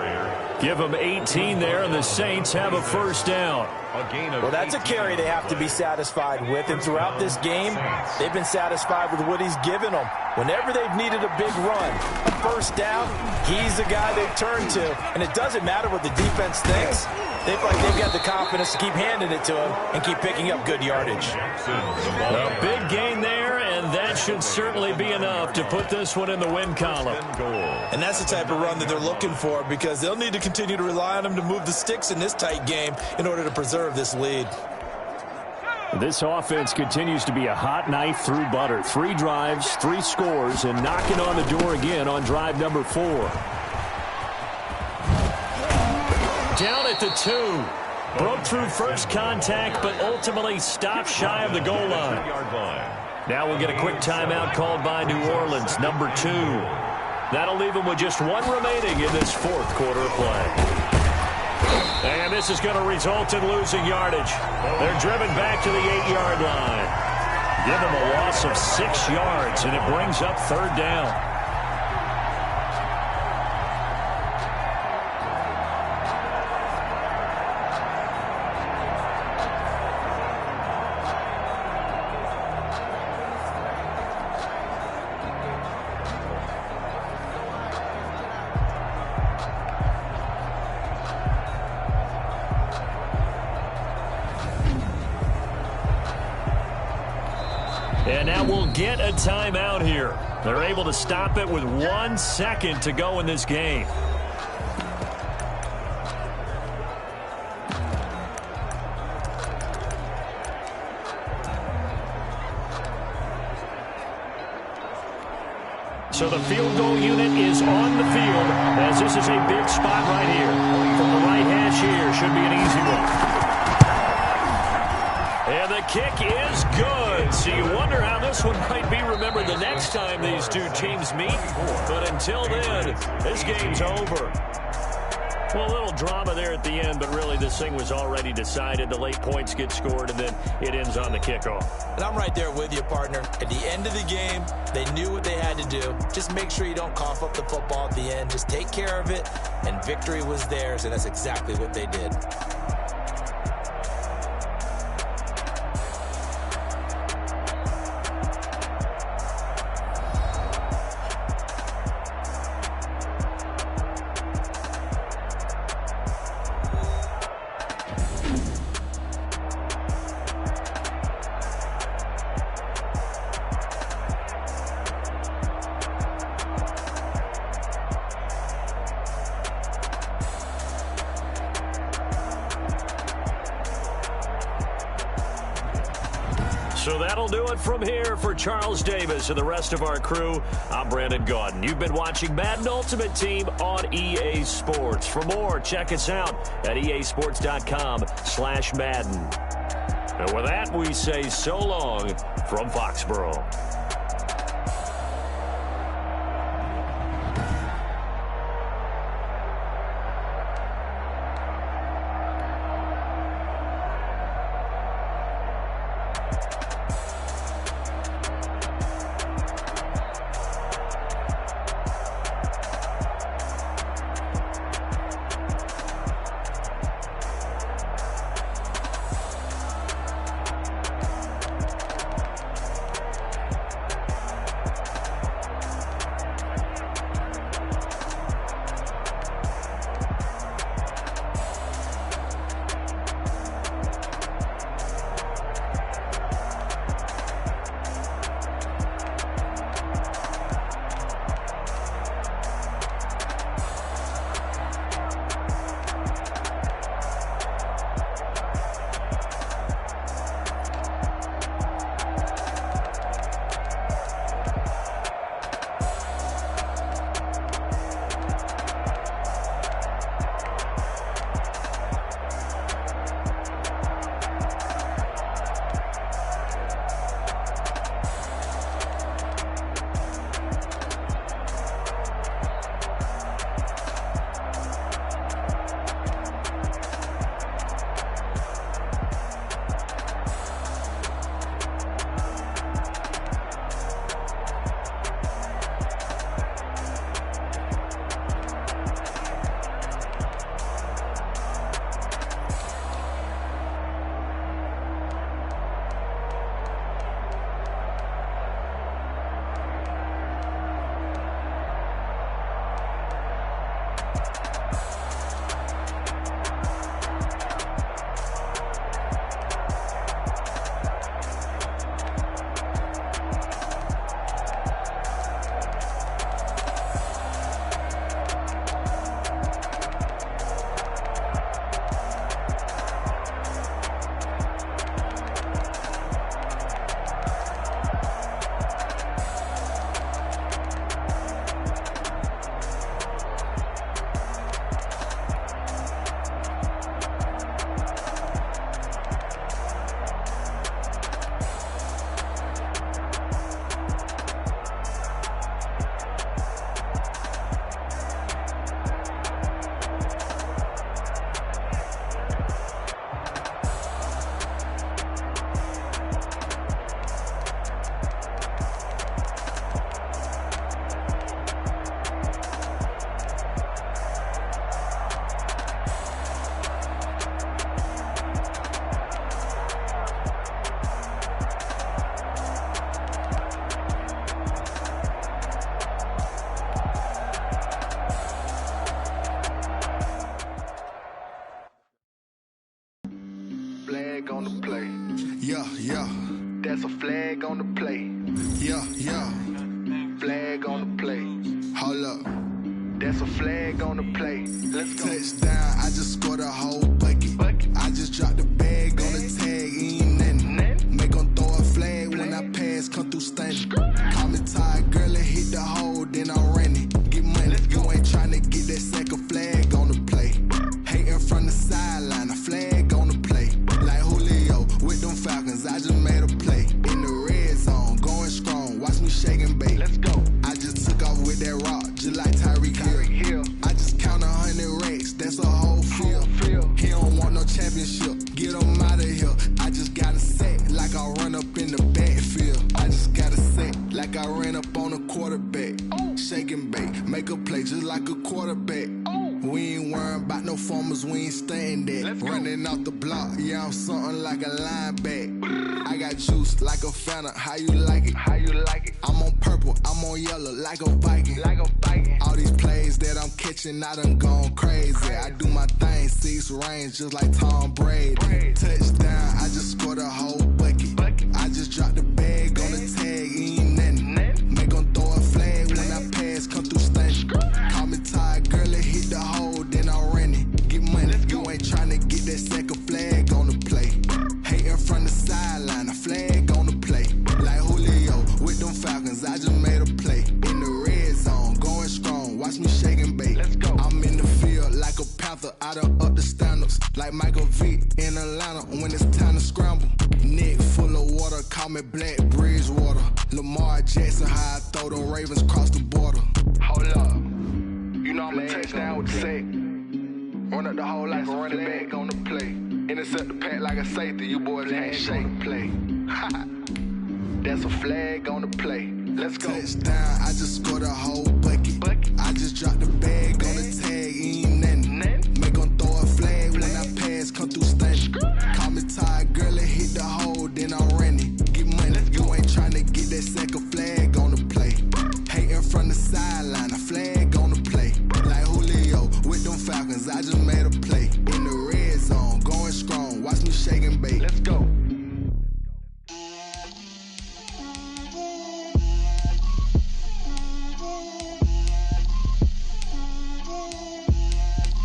Speaker 1: Give him 18 there, and the Saints have a first down.
Speaker 3: Well, that's a carry they have to be satisfied with. And throughout this game, they've been satisfied with what he's given them. Whenever they've needed a big run, a first down, he's the guy they've turned to. And it doesn't matter what the defense thinks. They've got the confidence to keep handing it to him and keep picking up good yardage.
Speaker 1: A big gain there, and that should certainly be enough to put this one in the win column.
Speaker 3: And that's the type of run that they're looking for, because they'll need to continue to rely on him to move the sticks in this tight game in order to preserve this lead.
Speaker 1: This offense continues to be a hot knife through butter. 3 drives, 3 scores, and knocking on the door again on drive number 4. Down at the 2. Broke through first contact, but ultimately stopped shy of the goal line. Now we'll get a quick timeout called by New Orleans, number 2. That'll leave them with just 1 remaining in this 4th quarter of play. And this is going to result in losing yardage. They're driven back to the 8-yard line. Give them a loss of 6 yards, and it brings up 3rd down. And now we'll get a timeout here. They're able to stop it with 1 second to go in this game. So the field goal unit is on the field, as this is a big spot right here. From the right hash here, should be an easy one. And the kick is good. So you wonder how this one might be remembered the next time these two teams meet. But until then, this game's over. Well, a little drama there at the end, but really this thing was already decided. The late points get scored, and then it ends on the kickoff.
Speaker 3: And I'm right there with you, partner. At the end of the game, they knew what they had to do. Just make sure you don't cough up the football at the end. Just take care of it, and victory was theirs, and that's exactly what they did.
Speaker 1: So that'll do it from here for Charles Davis and the rest of our crew. I'm Brandon Gaudin. You've been watching Madden Ultimate Team on EA Sports. For more, check us out at easports.com/Madden. And with that, we say so long from Foxborough.
Speaker 7: Yeah, yeah. That's a flag on the play. Yeah, yeah. Flag on the play. Hold up. That's a flag on the play. Let's go. Touchdown, I just scored a whole bucket. I just dropped the bag on the tag, ain't nothing. Make 'em throw a flag when I pass, come through stunning. Call me tired, girl, and hit the hole, then I ran it. Get money, you ain't tryna get that second flag on the play. Hating from the sideline, a flag on the play. Like Julio with them Falcons, I just made a play. In the red zone, going strong, watch me shake and bake. Let's go. I just took off with that rock, just like Tyreek Hill. I just count 100 racks, that's a whole field. He don't want no championship, get him out of here. I just got a set, like I run up in the backfield. I just got a set, like I ran up on a quarterback. Shake and bake, make a play just like a quarterback. We ain't worrying about no formers, we ain't staying there. Running off the block, yeah, I'm something like a linebacker. I got juice like a Fanta, how you like it? How you like it? I'm on purple, I'm on yellow, like a Viking. Like a Viking. All these plays that I'm catching, I done gone crazy. I do my thing, 6 rings, just like Tom Brady. Touchdown, I just scored a whole bucket. I just dropped the bag on the tag, ain't nothing. Make 'em throw a flag when I pass, come through stunning. Call me tired, girl, and hit the hole, then I ran it. Get money, you ain't tryna get that second flag on the play. Hating from the sideline, a flag on the play. Like Julio with them Falcons, I just made a play. In the red zone, going strong, watch me shake and bake. Let's go. I'm in the field like a panther, I done up the standards. Like Michael Vick in Atlanta when it's time to scramble. Neck full of water, call me Black Bridgewater. Lamar Jackson, how I throw them Ravens cross the border. Hold up. You know I'm a touchdown with the sack. Run up the hole like a running back on the play. Intercept the pack like a safety, you boys ain't shake play. That's a flag on the play. Let's go. Touchdown, I just scored a whole bucket. I just dropped the bag on the tag, ain't nothing. Make 'em throw a flag when I pass, come through stunning. Call me tired, girl, and hit the hole, then I ran it. Get money, you ain't tryna get that second flag on the play. Hating from the sideline, a flag on the play. Like Julio with them Falcons, I just made a play. In the red zone, going strong, watch me shake and bake. Let's go.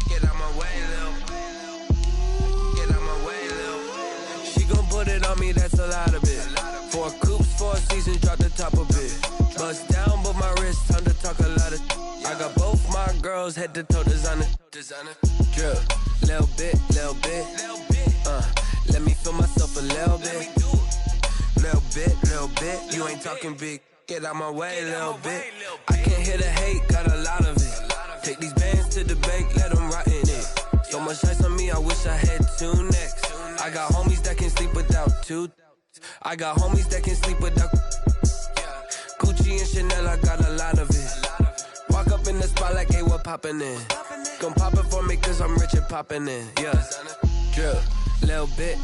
Speaker 8: Get out my way, Lil. Get out my way, Lil. She gon' put it on me, that's a lot of it. 4 coops, 4 seasons, drop the top a bit. Bust down, but my wrist, time to talk a lot of. I got both my girls head to toe designer. Drip, little bit. Let me feel myself a little bit. Little bit. You ain't talking big. Get out my way, little bit. I can't hear the hate, got a lot of it. Take these bands to the bank, let them rot in it. So much ice on me, I wish I had 2 necks. I got homies that can sleep without 2. I got homies that can sleep without. Gucci and Chanel, I got a lot of it. Walk up in the spot like, hey, what poppin' in? Gon' pop it for me, cause I'm rich and poppin' in. Yeah. Drip, little bit.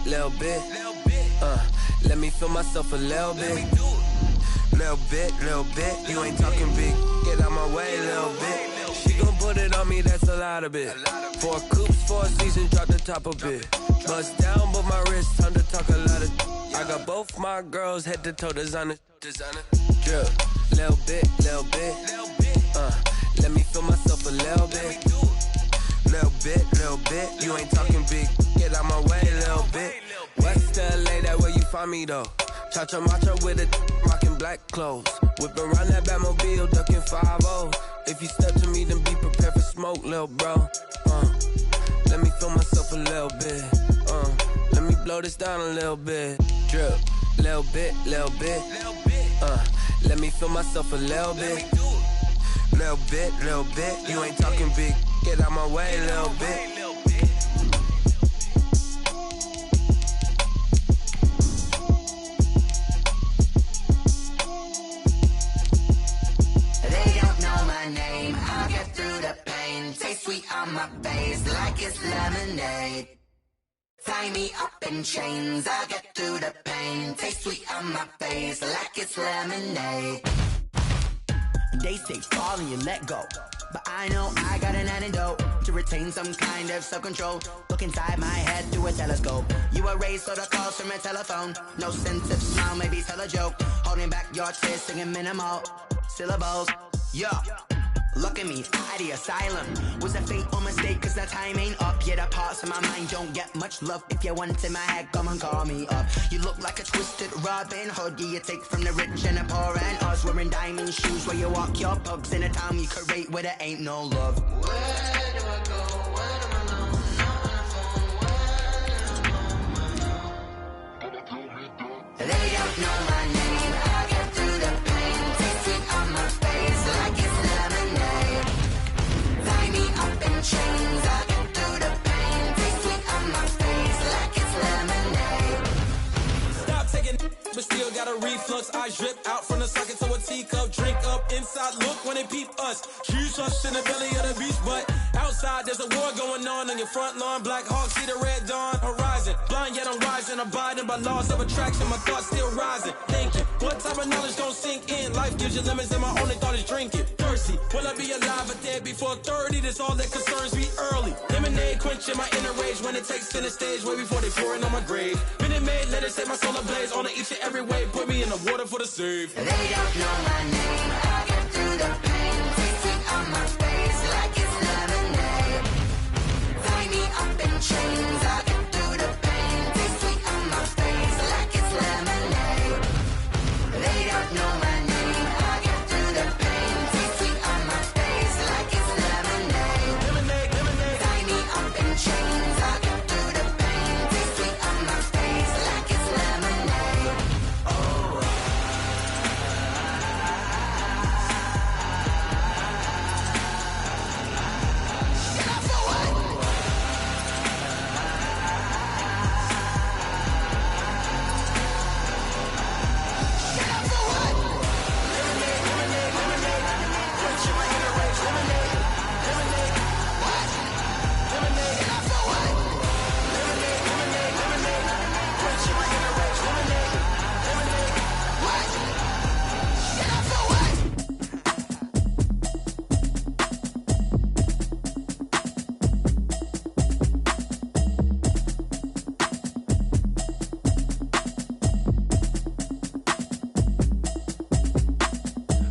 Speaker 8: Let me feel myself a little bit. Little bit. You ain't talking big. Get out my way, little bit. She gon' put it on me, that's a lot of it. 4 coops, 4 seasons, drop the top a bit. Bust down, but my wrist, time to talk a lot of. I got both my girls head to toe designer. Drip, little bit. Let me feel myself a little bit. Little bit. You ain't talking big. Get out my way, little bit. West LA, that where you find me though. Cha-cha matcha with a rockin' black clothes. Whip around that Batmobile, ducking 5-0. If you step to me, then be prepared for smoke, lil' bro. Let me feel myself a little bit. Let me blow this down a little bit. Drip, little bit. Let me feel myself a little bit. Little bit. You ain't talking big. Get out my way, little bit.
Speaker 5: Taste sweet on my face like it's lemonade. Tie me up in chains, I'll get through the pain. Taste sweet on my face like it's lemonade.
Speaker 6: They say fall and you let go.
Speaker 5: but I know I got an antidote to retain some kind of self-control. Look inside my head through a telescope. You erase all the calls from a telephone. No sense of smile, maybe tell a joke. Holding back your tears, singing minimal syllables. Yeah. Look at me, out of the asylum. Was a fate or mistake, cause the time ain't up. Yeah, the parts of my mind don't get much love. If you want in my head, come and call me up. You look like a twisted Robin Hood. Yeah, you take from the rich and the poor and us. Wearing diamond shoes where you walk your pugs in a town you create where there ain't no love. Where do I go? Where am I alone? They don't know my name. I get through the pain. Taste sweet on my face like it's lemonade. Tie me up in chains. I get through the pain. Taste sweet on my face like it's lemonade.
Speaker 8: Stop taking, but still got a reflux. I drip out from the socket to a teacup. Drink up inside, look when they peep us. Huge us in the belly of the beach, but outside there's a war going on your front lawn. Black Hawk see the red dawn horizon. Blind yet I'm rising, abiding by laws of attraction. My thoughts still rising. Thinking, what type of knowledge gon' sink in? Life gives you lemons and my only thought is drinking. Thirsty, will I be alive or dead before 30? That's all that concerns me early. Lemonade quenching my inner rage when it takes center stage way before they pour it on my grave. Minute Maid, let it set my soul ablaze. On each and every way, put me in the water for the save.
Speaker 5: They don't know my name. I get through the pain. Taste sweet on my face like it's lemonade. Tie me up in chains. I get through the pain. Taste sweet on my face like it's lemonade. They don't know my name. I get through the pain. Taste sweet on my face like it's lemonade. Tie me up in chains. I get through the pain. Taste sweet on my face like it's lemonade. Oh.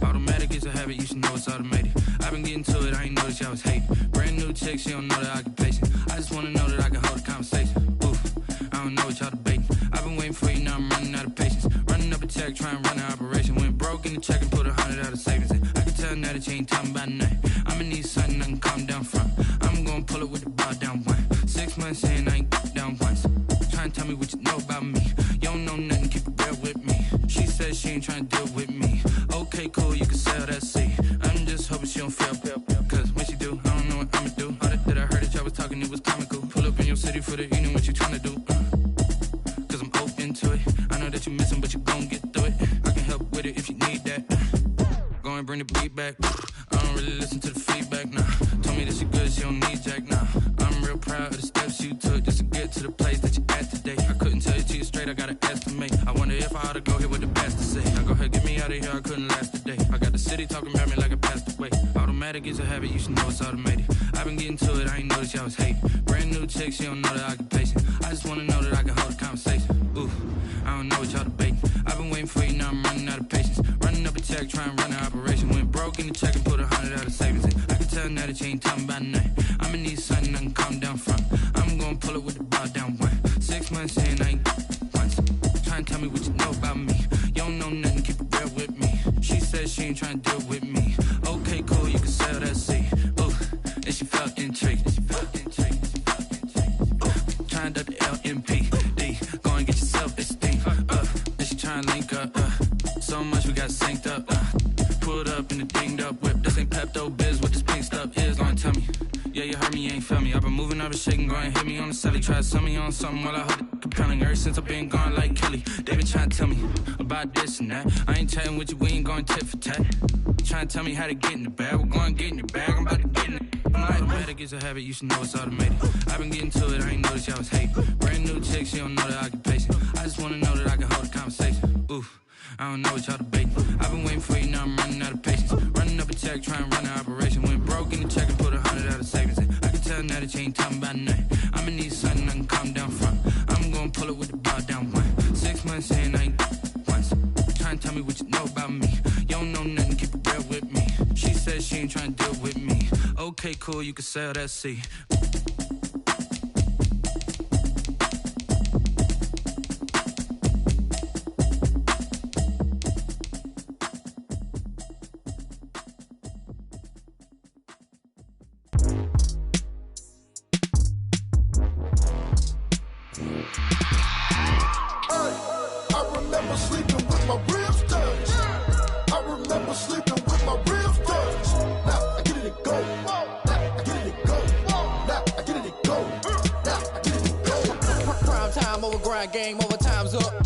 Speaker 8: Automatic is a habit, you should know it's automated. I've been getting to it, I ain't noticed y'all was hating. Brand new chick, she don't know the occupation. I just wanna know that I can hold a conversation. Oof, I don't know what y'all debating. I've been waiting for you, now I'm running out of patience. Running up a check, trying to run an operation. Went broke in the check and put 100 out of savings in. I can tell now that you ain't talking about nothing. I'ma need something I can calm down from. I'm gonna pull it with the bar down one. 6 months in, I ain't down once. Trying to tell me what you know about me. You don't know nothing, keep it real with me. She says she ain't trying to deal with me. Okay, cool, you can sell that seat. I'm just hoping she don't fail. Cause when she do, I don't know what I'ma do. All that I heard that y'all was talking, it was comical. Pull up in your city for the evening, what you trying to do? Cause I'm open to it. I know that you missing, but you gon' get through it. I can help with it if you need that. Go and bring the beat back. I don't really listen to the feedback, nah. Told me that she good, she don't need jack, nah. I'm real proud of the steps you took just to get to the place that you at today. I couldn't tell you to you straight, I gotta estimate. I wonder if I ought to go here with the best to say. Now go ahead, get me out of here, I couldn't last today. I got the city talking about me like I passed away. Automatic is a habit, you should know it's automated. I've been getting to it, I ain't noticed y'all was hating. Brand new chick, she don't know the occupation. I just wanna know that I can hold a conversation. Oof, I don't know what y'all debating. I've been waiting for you, now I'm running out of patience. Running up a check, trying to run an operation. Went broke in the check and put 100 out of savings in. I can tell now that you ain't talking about nothing. I'ma need something I can calm down from. I'm gonna pull it with the bar down one. 6 months in, I ain't once. Trying to tell me what you know about me. You don't know nothing, keep it real with me. She says she ain't trying to deal with me. Okay, cool, you can sell that seat. Ooh, and she felt intrigued. Trying to the LMPD. Go and get your self-esteem. And she trying to link up. So much we got synced up. Pulled up in the dinged up whip. This ain't Pepto-Biz, what this pink stuff is. Long tell me. Yeah, you heard me, you ain't felt me. I've been moving, I've been shaking, go and hit me on the celly. Try to sell me on something while I hold it compelling. Ever since I've been gone like Kelly, they been trying to tell me about this and that. I ain't chatting with you, we ain't going tit for tat. Trying to tell me how to get in the bag. We're going to get in the bag, I'm about to get in it. Automatic is a habit, you should know it's automated. I've been getting to it, I ain't noticed y'all was hating. Brand new chick, she don't know the occupation. I just wanna know that I can hold a conversation. Oof, I don't know what y'all debating. I've been waiting for you, now I'm running out of patience. Running up a check, trying to run an operation. Went broke walk in the check and put $100 savings in. I can tell now that you ain't talking about nothing. I'ma need something I can calm down from. I'm gonna pull it with the bar down one. 6 months saying I ain't once. Trying to tell me what you know about me. You don't know nothing, keep it real with me. She said she ain't trying to deal with me. Okay, cool, you can sell that C.
Speaker 9: Game over, time's up.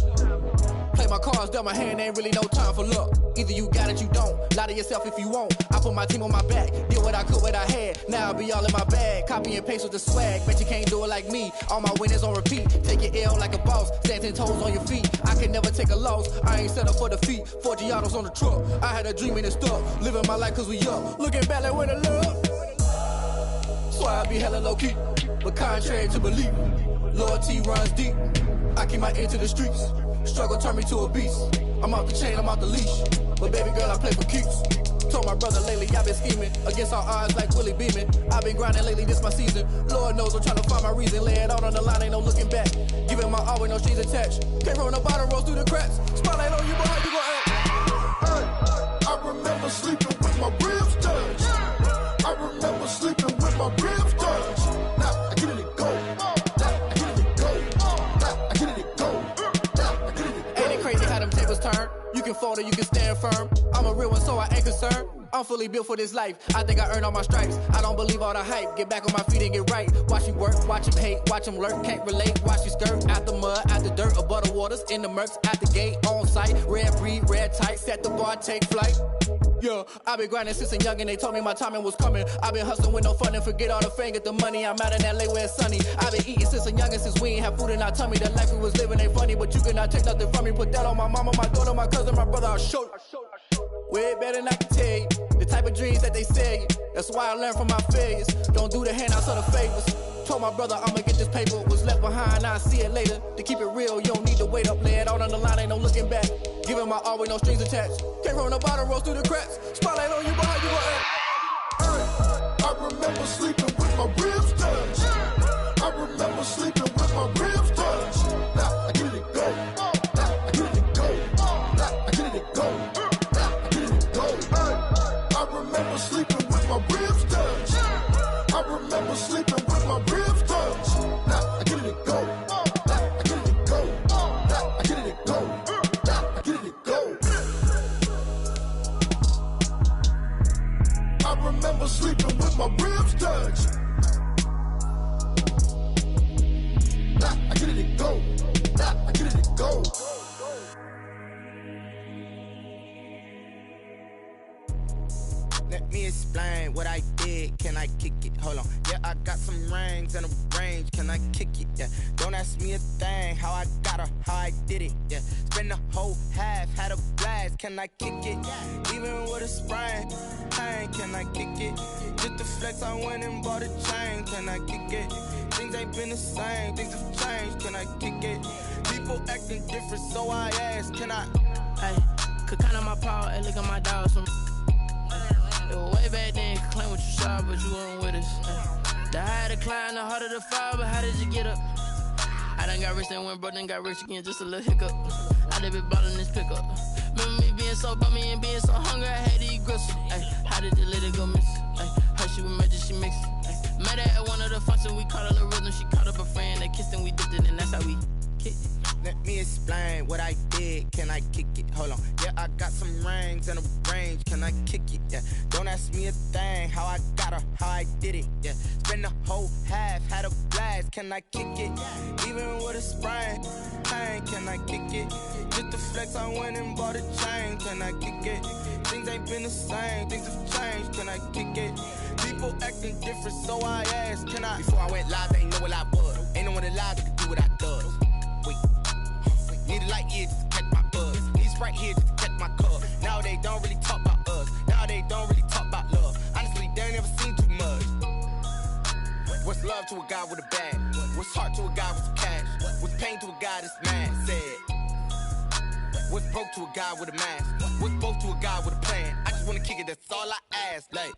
Speaker 9: Play my cards, dealt my hand, ain't really no time for luck. Either you got it, you don't. Lie to yourself if you won't. I put my team on my back, did what I could, what I had. Now I'll be all in my bag. Copy and paste with the swag. Bet you can't do it like me. All my winners on repeat. Take your L like a boss. Stand 10 toes on your feet. I can never take a loss. I ain't set up for defeat. 4 Giottos on the truck. I had a dream and it's stuck. Living my life cause we up. Looking back like where the love. So I be hella low key. But contrary to belief, loyalty runs deep. I keep my ear to the streets. Struggle turned me to a beast. I'm off the chain, I'm off the leash. But baby girl, I play for keeps. Told my brother lately, I've been scheming. Against all odds like Willie Beeman. I've been grinding lately, this my season. Lord knows I'm trying to find my reason. Lay it out on the line, ain't no looking back. Giving my all with no strings attached. Can't roll no bottom, rolls through the cracks. Spotlight on you, boy, how you gon' act?
Speaker 7: Hey, I remember sleeping with my ribs touched. I remember sleeping with my ribs touched. Now I get it and go.
Speaker 9: Turn. You can fold or you can stand firm. I'm a real one, so I ain't concerned. I'm fully built for this life. I think I earned all my stripes. I don't believe all the hype. Get back on my feet and get right. Watch you work, watch him hate, watch him lurk. Can't relate, watch you skirt. Out the mud, out the dirt, above the waters, in the murks, at the gate, on site. Red breed, red tight, set the bar, take flight. Yeah, I've been grinding since a young and they told me my timing was coming. I've been hustling with no fun and forget all the fame, get the money. I'm out in LA where it's sunny. I've been eating since a young and since we ain't have food in our tummy. The life we was living ain't funny, but you cannot take nothing from me. Put that on my mama, my daughter, my cousin, my brother, I'll show you. Way better than I can tell you. The type of dreams that they sell you. That's why I learned from my failures. Don't do the handouts or the favors. Told my brother I'ma get this paper. Was left behind, I'll see it later. To keep it real, you don't need to wait up. Lay it out on the line, ain't no looking back. Giving my all with no strings attached. Can't roll no bottom, rolls through the cracks. Spotlight on you, boy, how you gon' act?
Speaker 7: Hey, I remember sleeping with my ribs touched. I remember sleeping with my ribs touched. Now I get it and go. Now I get it and go. Now I get it and go. Now I get it and go. Hey, I remember sleeping with my ribs touched. I remember sleeping with my ribs touched. Now I get it and go. Now I get it and go. Now I get it and go. Now I get it and go. I remember sleeping with my ribs touched. Now I get it and go. Now I get it and go.
Speaker 10: Let me explain what I did. Can I kick it? Hold on. Yeah, I got some rings and a range. Can I kick it? Yeah. Don't ask me a thing. How I got her, how I did it. Yeah. Spend the whole half, had a blast. Can I kick it? Even with a sprain. Pain, can I kick it? Just to flex, I went and bought a chain. Can I kick it? Things ain't been the same. Things have changed. Can I kick it? People acting different, so I ask. Can I?
Speaker 6: Hey, could count on my power and look at my dogs from. It was way back then, could claim what you saw, but you weren't with us. The higher the climb, the harder the fall, but how did you get up? I done got rich and went broke, then got rich again, just a little hiccup. I done been ballin' this pickup. Remember me being so bummy and being so hungry, I had to eat gristle. Ay, how did you let it go miss? Ay, her she was magic, she mixed. Met her at one of the functions, we caught her the rhythm, she caught up a friend, they kissed and we dipped it, and that's how we kicked it.
Speaker 10: Let me explain what I did. Can I kick it? Hold on. Yeah, I got some rings and a range. Can I kick it? Yeah. Don't ask me a thing. How I got her, how I did it. Yeah. Spend the whole half, had a blast. Can I kick it? Even with a sprain. Pain, can I kick it? Just to flex, I went and bought a chain. Can I kick it? Things ain't been the same. Things have changed. Can I kick it? People acting different, so I asked. Can I? Before I went live, they ain't know what I was. Ain't no one alive that could do what I does. Wait. Need a light here just to catch my buzz. Need Sprite here just to catch my cup. Now they don't really talk about us. Now they don't really talk about love. Honestly, they ain't never seen two What's love to a guy with a bag? What's heart to a guy with some cash? What's pain to a guy that's mad? Said. What's broke to a guy with a mask? What's both to a guy with a plan? I just wanna kick it, that's all I ask. Like,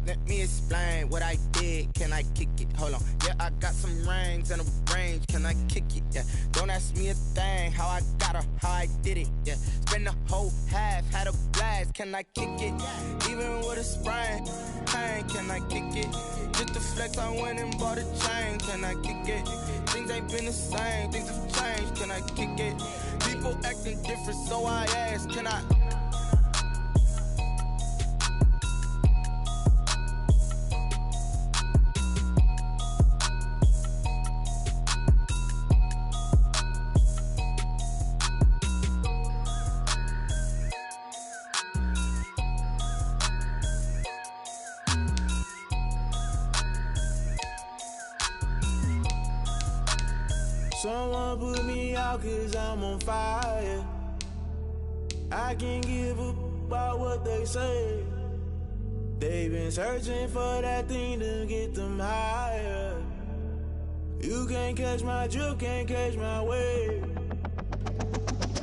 Speaker 10: let me explain what I did. Can I kick it? Hold on. Yeah, I got some rings and a range. Can I kick it? Yeah. Don't ask me a thing. How I got her, how I did it. Yeah. Spend the whole half, had a blast. Can I kick it? Even with a sprain, pain. Can I kick it? Just to flex, I went and bought a chain. Can I kick it? Things ain't been the same. Things have changed. Can I kick it? People acting different, so I ask. Can I?
Speaker 11: Someone put me out 'cause I'm on fire. I can't give up about what they say. They've been searching for that thing to get them higher. You can't catch my drift, can't catch my wave.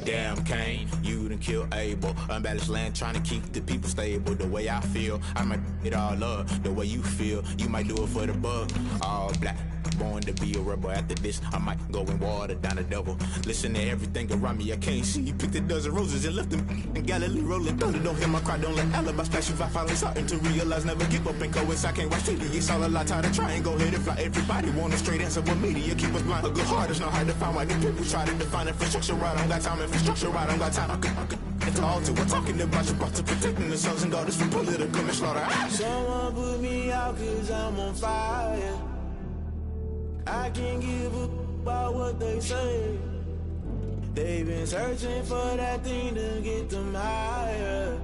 Speaker 12: Damn, Kane, you done killed Abel. Unbalanced land, trying to keep the people stable. The way I feel, I might it all up. The way you feel, you might do it for the buck. All black, born to be a rebel. After this, I might go and water down the devil. Listen to everything around me, I can't see. Picked a dozen roses and left them in Galilee rolling thunder. Don't hear my cry, don't let alibis pass you. I finally starting to realize, never give up and coincide. Can't watch TV, it's all a lot. Tired of trying, go ahead and fly. Everybody want a straight answer, but media keep us blind. A good heart is not hard to find. Why the people try to define infrastructure right? I don't got time, infrastructure right, I don't got time. I could it's all to. We're talking about you, brought to protecting the sons and daughters from political and slaughter.
Speaker 11: Someone put me out 'cause I'm on fire. I can't give up about what they say. They've been searching for that thing to get them higher.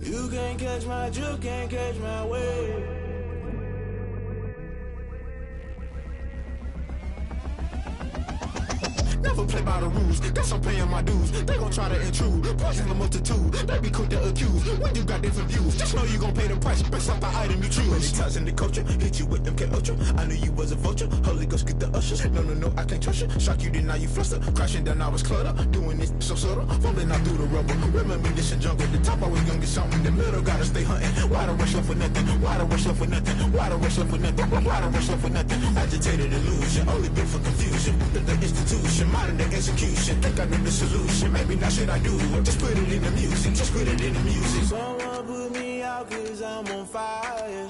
Speaker 11: You can't catch my drift, can't catch my wave.
Speaker 12: Never play by the rules, guess I'm paying my dues. They gon' try to intrude, poison the multitude. They be quick to accuse, when you got different views. Just know you gon' pay the price, based off the item you choose. Many times in the culture, hit you with them K-Ultra. I knew you was a vulture, Holy Ghost get the ushers. No, I can't trust you. Shock you, then now you fluster. Crashing down, I was cluttered. Doing this so subtle, falling out through the rubble. Remember this in jungle, the top I was young and something. The middle gotta stay hunting. Why the rush left for nothing? Why the rush left for nothing? Why the rush left for nothing? Why the rush left for nothing? Agitated illusion, only been for confusion. The institution, modern day execution. Think I know the solution. Maybe not should I do it? Just put it in the music. Just put it in the music.
Speaker 11: Someone put me out 'cause I'm on fire.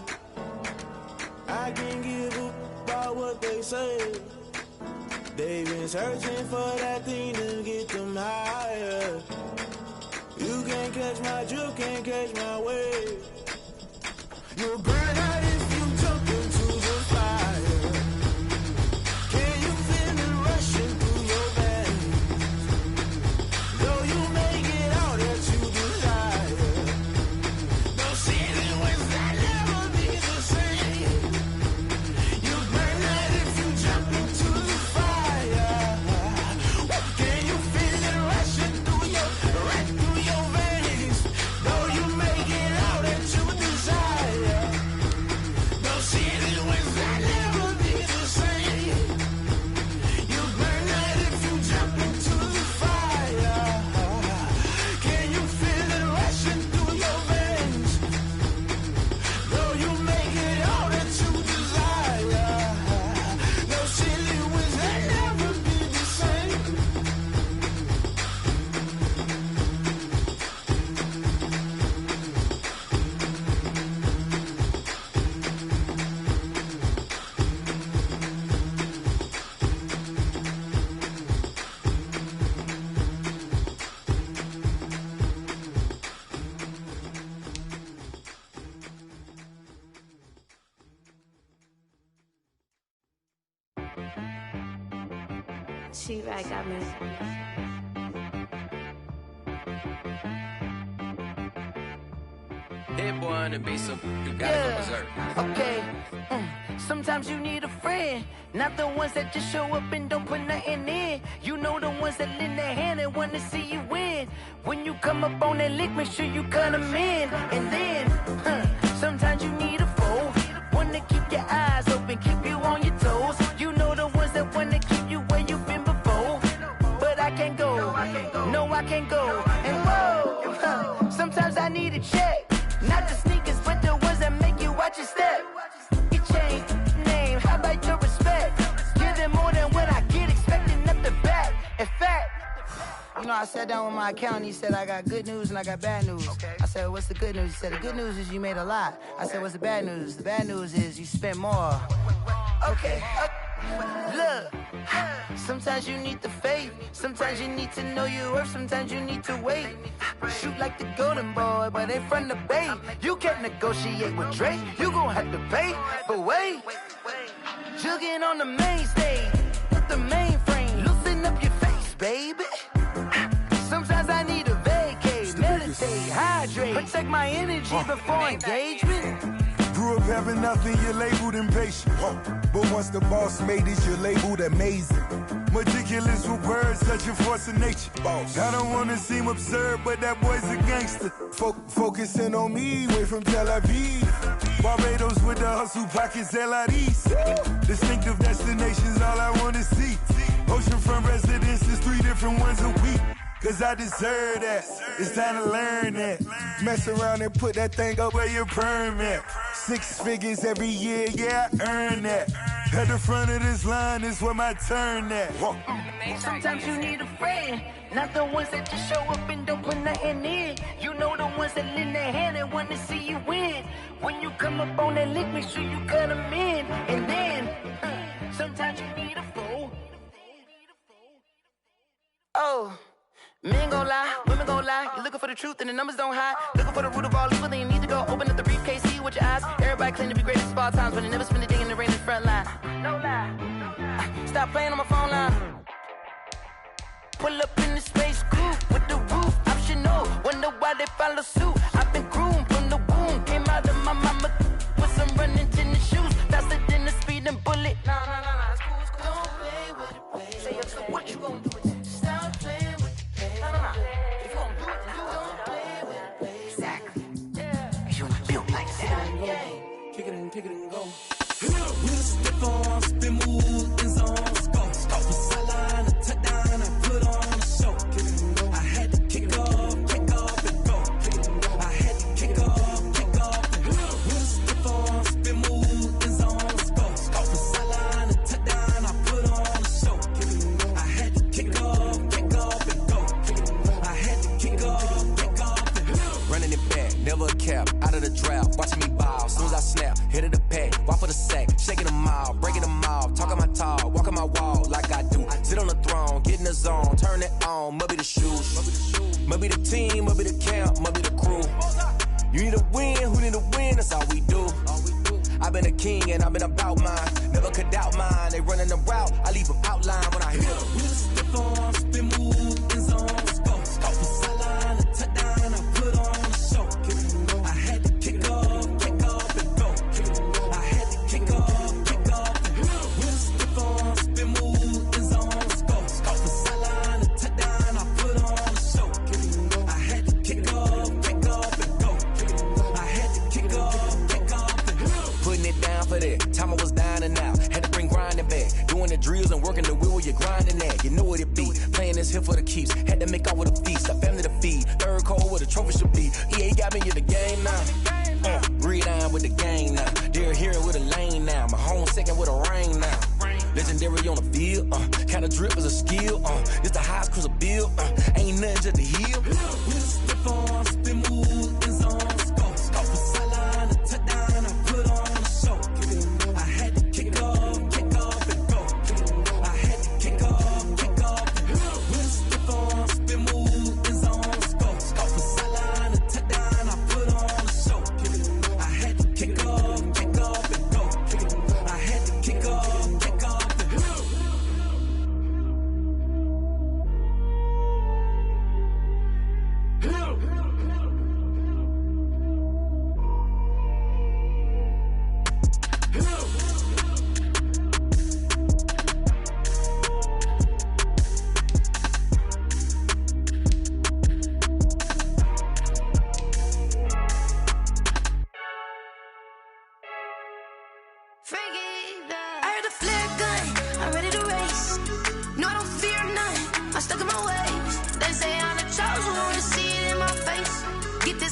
Speaker 11: I can't give up about what they say. They've been searching for that thing to get them higher. You can't catch my drift, can't catch my wave. You'll burn out if you jump into the fire. Can you feel it rushing through your veins? Though you make it all that you desire. No ceiling was that never be the same. You burn out if you jump into the fire. Can you feel it rushing through your veins? Though you make it all that you desire. No ceiling was that never be the same. You burn out if you jump into the fire. Can you feel it rushing through your veins? Though you make it all that you desire. No ceiling was that never be the same.
Speaker 13: She-Rag got me.
Speaker 8: Hit boy on the beat, so you gotta go berserk.
Speaker 14: Okay. Sometimes you need a friend, not the ones that just show up and don't put nothing in. You know the ones that lend their hand and want to see you win. When you come up on that lick, make sure you cut them in. And then, sometimes you need a foe, one wanna keep your eyes open, keep you on your toes. You know the ones that wanna keep you where you've been before. But I can't go, no, I can't go. And whoa, sometimes I need a check. Not the sneakers, but the ones that make you watch your step. You change name, how about your respect? Give them more than what I get, expecting nothing back. In fact, you know, I sat down with my accountant. He said, I got good news and I got bad news. Okay. I said, what's the good news? He said, the good news is you made a lot. I said, what's the bad news? The bad news is you spent more. Okay. Look, sometimes you need the faith. Sometimes you need to know your worth. Sometimes you need to wait. Shoot like the golden boy, but they from the bay. You can't negotiate with Drake. You gon' have to pay. But wait, jugging on the main stage with the mainframe. Loosen up your face, baby. Sometimes I need a vacate, meditate, hydrate, protect my energy before engagement.
Speaker 15: Grew up having nothing, you're labeled impatient. But once the boss made it, you're labeled amazing. Meticulous with words, such a force of nature. I don't wanna seem absurd, but that boy's a gangster. Focusing on me, way from Tel Aviv. Barbados with the hustle pockets, LIDs. Distinctive destinations, all I wanna see. Oceanfront residences, 3 different ones a week. Cause I deserve that, it's time to learn that. Mess around and put that thing up where your permit. 6 figures every year, yeah, I earn that. At the front of this line is where my turn at.
Speaker 14: Sometimes you need a friend, not the ones that just show up and don't put nothing in. You know the ones that lend their hand and want to see you win. When you come up on that lick, make sure you cut them in. And then, sometimes you need a fool. Oh. Men gon' lie, women gon' lie. You're looking for the truth and the numbers don't hide. Looking for the root of all evil, then you need to go open up the briefcase, see with your eyes. Everybody claim to be greatest of all times, but they never spend a day in the rain in the front line. No lie. Stop playing on my phone line. Pull up in the space coupe with the roof optional. Wonder why they follow suit. I've been groomed from the womb. Came out of my mama with some running tennis shoes. Faster than the speeding bullet. Nah, it's cool, it's cool. Don't play with it, play. Say so what you gon' do with it? Stop playing with it. If you don't do it, then you don't play with it. Exactly. Yeah. You ain't built like that.
Speaker 11: Kick it and go. We'll step on, spin, move, and zones. Go. From sideline to touchdown, I put on a show. I had to kick off, and go. I had to kick off, and go. We'll step on, spin, move, and zones. Go. From sideline to touchdown, I put on a show. I had to kick off, and go.
Speaker 8: Running it back, never a cap, out of the drought, watching me ball, soon as I snap, hit of the pack, walk for the sack, shaking them all, breaking them off, talking my talk, walking my wall like I do, sit on the throne, get in the zone, turn it on, must be the shoes, must be the team, must be the camp, must be the crew, you need a win, who need a win, that's all we do. I've been a king and I've been about mine, never could doubt mine, they running the route, I leave them outline when I hit them.
Speaker 11: We'll step on, spin, move, and zones, go. From sideline to touchdown, I put on a show. I had to kick off, and go. I had to kick off, and go. We'll step on, spin, move, and zones, go. From sideline to touchdown, I put on a show. I had to kick off, and go. I had to kick off, and go.
Speaker 8: Putting it down for that, time I was down and out, had to bring grinding back, doing the drills and working the wheel where you're grinding at, you know what it be, playing this here for the keeps, had to make out with a feast, a family to feed, third cold where the trophy should be, EA got me in the game now, breathe on with the game now, dear hero with a lane now, my home second with a ring now, legendary on the field, kinda drip is a skill, it's the highest cruiser bill, ain't nothing just to heal.
Speaker 11: We'll step on, spin, move, and zones, go. From sideline to touchdown, I put on a show. I had to kick off, and go. I had to kick off, and go. We'll step on, spin, move, and zones, go. From sideline to touchdown, I put on a show. I had to kick off, and go. I had to kick off, and go.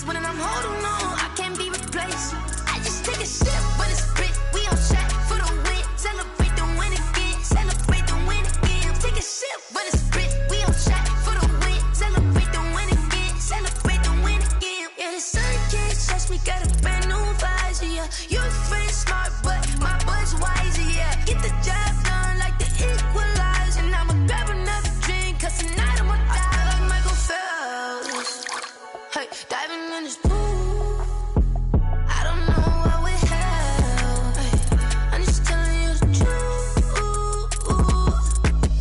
Speaker 14: one and I'm holding on. I can't be replaced. I just take a sip, but it's spit. We on track for the win. Celebrate the win again. Celebrate the win again. Take a sip, but it's spit. We on track for the win. Celebrate the win again. Celebrate the win again. Yeah, the sun can't touch me. Got a brand new visor. Yeah, your friend's smart, but my boy's wiser. Yeah, get the job done like the equalizer. And I'ma grab another drink, cause tonight I'ma die like Michael Phelps. Hey, diving in this pool. I don't know what we have. Hey, I'm just telling you the truth.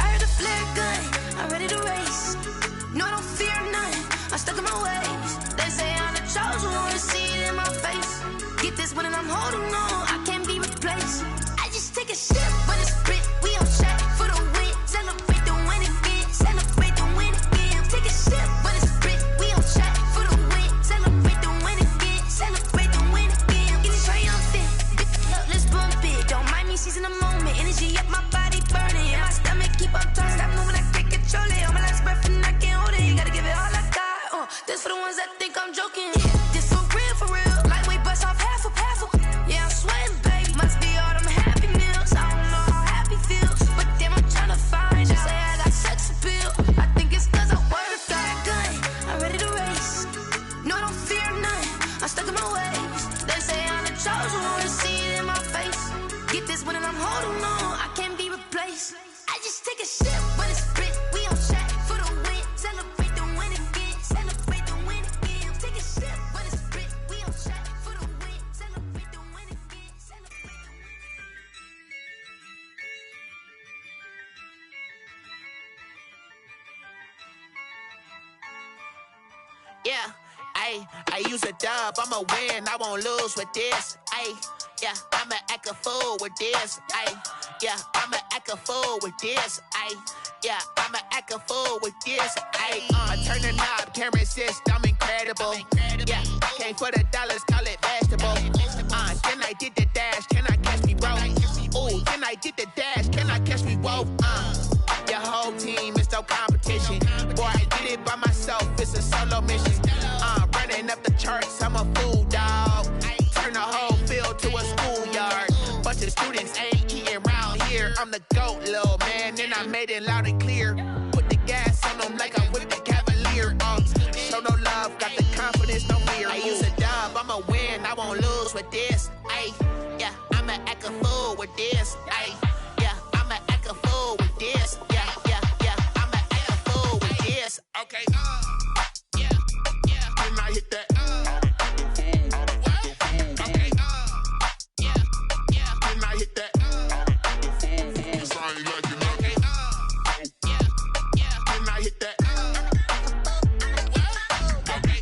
Speaker 14: I heard the flare gun. I'm ready to race. No, I don't fear none. I'm stuck in my ways. They say I'm the chosen one. To see it in my face. Get this one and I'm holding on. I can't be replaced. I just take a sip, but it's spit. We on track for the win. Celebrate the win again. Celebrate the win again. Take a sip, but it's spit. We on track for the win. Celebrate the win again. Celebrate the win again. Get it triumphant. Let's bump it. Don't mind me seizing the moment. Energy up my body burning. And my stomach keep on turning. Stop moving, I can't control it. On my last breath and I can't hold it. You gotta give it all I got. This for the ones that think I'm joking. This for real, for real. Lightweight bust off half a. Yeah, I'm sweating, baby. Must be all them happy meals. I don't know how happy feels, but damn, I'm tryna find out. Say I got sex appeal. I think it's cause I work out. Gun, I'm ready to race. No, I don't fear none. I'm stuck in my ways. They say I'm the chosen one. To see it in my face. Get this one and I'm holding on. I can't be replaced. I just take a sip, but it's spit. We on track for the win. Celebrate the win again. Celebrate the win again. Take a sip, but it's spit. We on track for the win. Celebrate the win again. Celebrate the win.
Speaker 16: Yeah, I use a dub, I'ma win, I won't lose with this. Yeah, I'ma act a fool with this. Yeah, I'ma act a fool with this. Yeah, I'ma act a fool with this. I turn the knob, camera assist, I'm incredible. Yeah, came for the dollars, call it vegetable. Then I did the dash, can I catch me, bro? Ooh, then I did the dash, can I catch me, whoa? Your whole team is no competition. Boy, I did it by myself, it's a solo mission. Running up the charts, I'm a fool, dog. Turn the whole field to a schoolyard. Bunch of students ain't eating round here. I'm the GOAT, little man, and I made it loud and clear. Put the gas on them like I'm with the Cavalier. Show no love, got the confidence, no fear. I use a dub, I'ma win, I won't lose with this. Yeah, I'ma act a fool with this. Yeah, I'ma act a fool with this. Yeah, I'ma act a fool with this. Okay, yeah, can I hit that? Okay, yeah, can I hit that? Cause I ain't like it. Okay, yeah, can I hit that? Okay,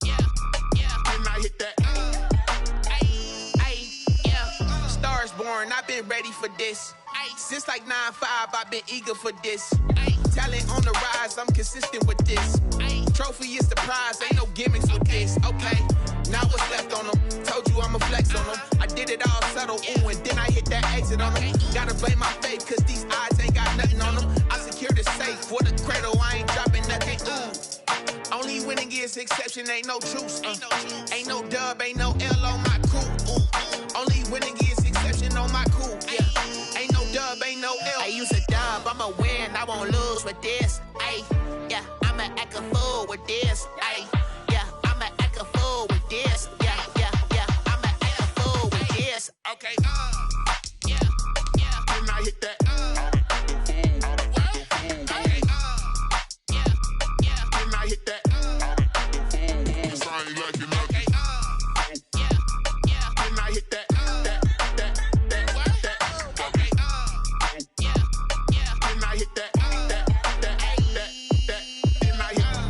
Speaker 16: yeah, can I hit that? Yeah, stars born, I've been ready for this. Since like 9-5, I've been eager for this. Talent on the rise, I'm consistent with this. Trophy is the prize, ain't no gimmicks with this. Okay, now what's left on them? Told you I'ma flex on them. I did it all subtle, ooh, and then I hit that exit on them. Gotta blame my faith, cause these odds ain't got nothing on them. I secure the safe for the cradle, I ain't dropping nothing, ooh. Only winning is exception, ain't no truce. Ain't no dub, ain't no L on my crew. Ooh. Only winning is exception on my crew. Yeah, ain't no dub, ain't no L. I use a dub, I'ma win, I won't lose with this. Yeah, I'ma act a fool with this. Yeah, I'ma act a fool with this. Yeah, I'ma act a fool with this. Okay, yeah, can I hit that? Okay, yeah, can I hit that? Cause I ain't like it. Okay, yeah, can I hit that? Okay, yeah, can I hit that? Can I hit that?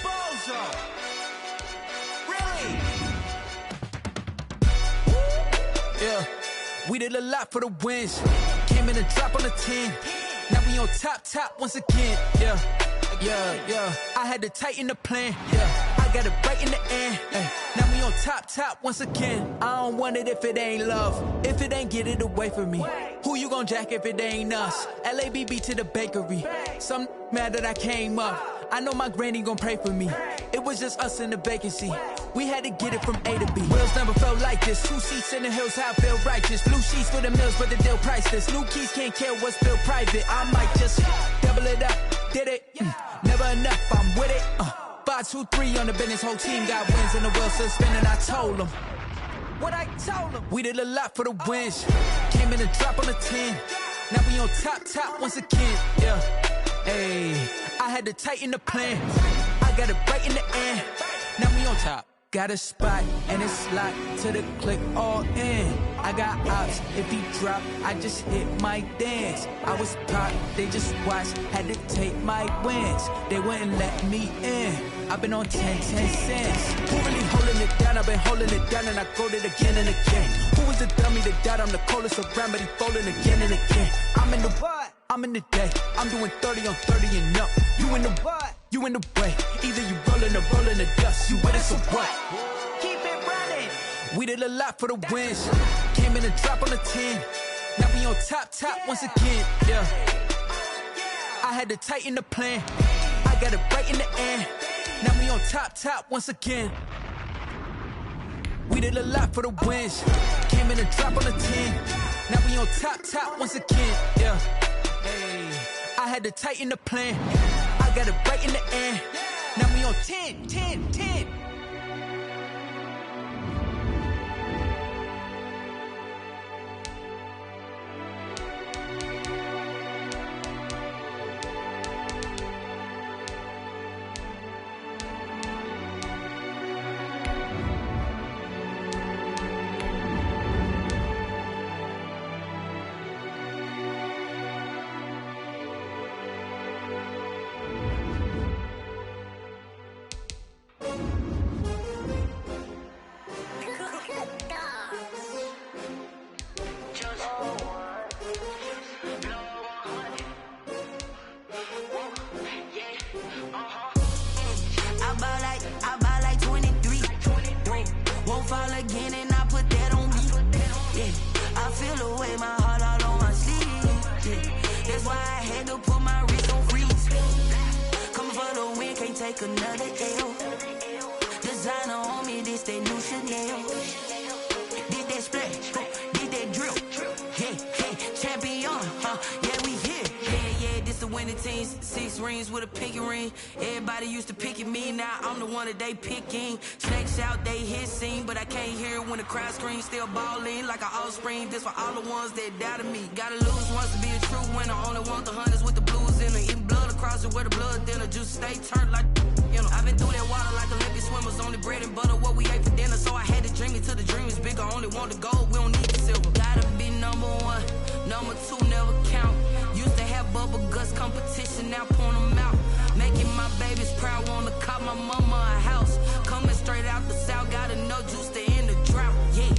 Speaker 8: Bozo. Really?
Speaker 17: Yeah, we did a lot for the wins. Came in and drop on the 10. Now we on top once again. Yeah. I had to tighten the plan. Yeah, I got it right in the end. Now we on top once again. I don't want it if it ain't love. If it ain't, get it away from me. Who you gon' jack if it ain't us? LABB to the bakery. Some mad that I came up. I know my granny gon' pray for me. It was just us in the vacancy. We had to get it from A to B. Wheels never felt like this. 2 seats in the hills, how I feel righteous. Blue sheets for the mills, but the deal priceless. New keys can't care what's still private. I might just double it up. Did it? Never enough, I'm with it. 5, 2, 3 on the business. Whole team got wins and the wheels still spinning. I told them what I told them. We did a lot for the wins. Came in and drop on the 10. Now we on top once again. Yeah. Hey, I had to tighten the plan. I got it right in the end. Now we on top. Got a spot and it's locked to the click all in. I got ops, if he drop, I just hit my dance. I was pop, they just watched, had to take my wins. They wouldn't let me in. I've been on 10 cents. Who really holding it down? I've been holding it down and I go it again and again. Who was the dummy that died? I'm the coldest around, but he folding again and again. I'm in the what? I'm in the day. I'm doing 30 on 30 and up. You in the what? You in the way. Either you rolling or rolling the dust. You with it, so what?
Speaker 14: Keep it running.
Speaker 17: We did a lot for the wins. Came in and drop on the 10. Now we on top once again. Yeah. I had to tighten the plan. I got it right in the end. Now we on top once again. We did a lot for the wins. Came in and drop on the 10. Now we on top once again. Yeah. Hey, I had to tighten the plan. I got it right in the end. Now we on 10.
Speaker 14: Another L. Designer on me, this they new Chanel. Did that splash, did that drill. Yeah, champion, yeah, we here. Yeah, this the winning teams. 6 rings with a pinky ring. Everybody used to pick at me, now I'm the one that they picking. Snakes out, they hit scene, but I can't hear it when the crowd screams. Still balling like an offspring. This for all the ones that doubted me. Gotta lose once to be a true winner. Only want the hunters with the blues in it. Eating blood across it where the blood dinner. Juice stay turned like. You know, I've been through that water like Olympic swimmers. Only bread and butter, what we ate for dinner. So I had to dream it till the dream is bigger. Only want the gold, we don't need the silver. Gotta be number 1, number 2 never count. Used to have bubble guts competition, now point them out. Making my babies proud, wanna cop my mama a house. Coming straight out the south, gotta know juice to end the drought. Yeah,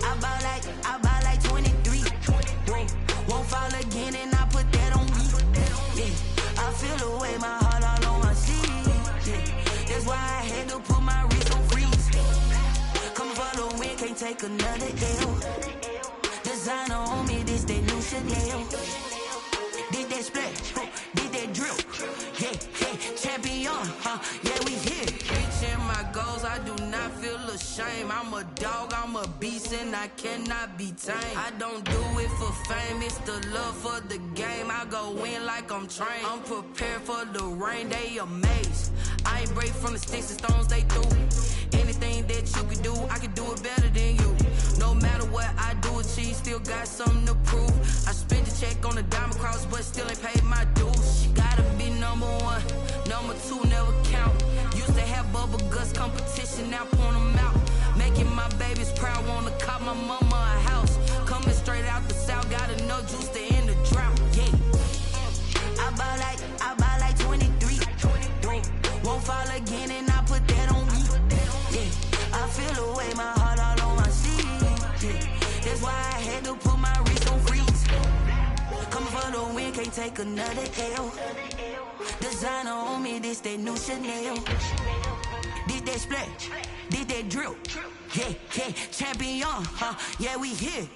Speaker 14: I buy like 23. Won't fall again and I put that on me. Yeah, I feel the way my heart all on my sleeve. That's why I had to put my wrist on freeze. Come for the win, can't take another L. Designer on me, this they new Chanel. Did that splash, did that drill. Yeah, champion, yeah, we here. Reaching my goals, I do not feel ashamed. I'm a dog, I'm a beast, and I cannot be tamed. I don't do it for fame, it's the love for the game. I go in like I'm trained. I'm prepared for the rain, they amazed. I ain't break from the sticks and stones they threw. Anything that you can do, I can do it better than you. No matter what I do, achieve, still got something to prove. I spent the check on the diamond cross, but still ain't paid my dues. Gotta be number 1, number 2 never count. Used to have bubble guts competition, now point them out. Making my babies proud, wanna cop my mama a house. Coming straight out the south, gotta know juice to end the drought. Yeah, I buy like 20.
Speaker 5: take another L. Designer on me, this that new Chanel. This that splash, this that drill. Yeah, yeah, champion, yeah, we here.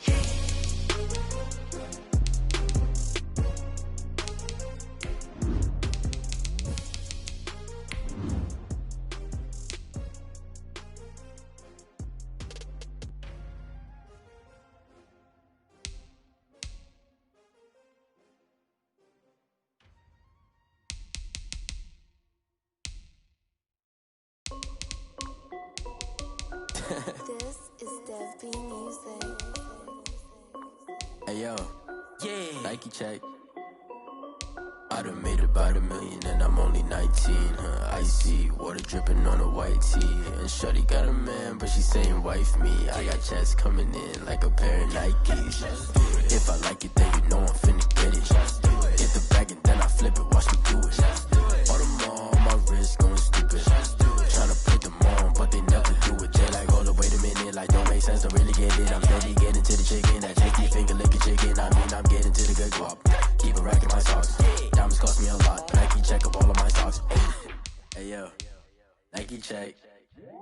Speaker 13: This is Dev B Music.
Speaker 18: Hey yo, yeah. Nike check. I done made about $1 million and I'm only 19. Icy water dripping on a white tee. And shawty got a man, but she saying wife me. I got checks coming in like a pair of Nikes. If I like it, then you know I'm finna get it. Hit the bag and then I flip it, watch me do it. All them on my wrist going stupid. Tryna put them on, but they never do it. They like, hold up, wait a minute, like don't make sense, don't really get it. I'm steady getting to the chicken, that tasty finger licking chicken. I mean, I'm getting to the good guap. Keep a rack in my socks. Diamonds cost me a lot. Nike check up all of my socks. Hey yo, Nike check.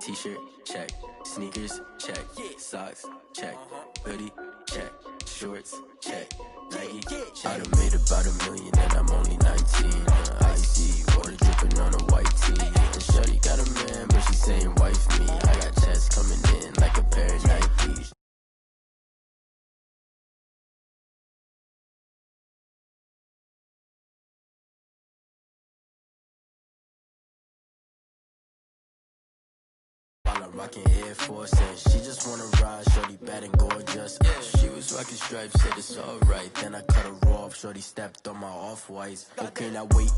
Speaker 18: T-shirt check. Sneakers check. Socks check. Hoodie check. Shorts check. Nike check. I done made about $1 million and I'm only 19. Icy water dripping on a white tee. And shawty got a man, but she saying wife me. I got checks coming in like a pair of Nikes. Rockin' Air Force and she just wanna ride. Shorty bad and gorgeous. She was rockin' stripes, said it's alright. Then I cut her off. Shorty stepped on my off-whites. Okay, now wait.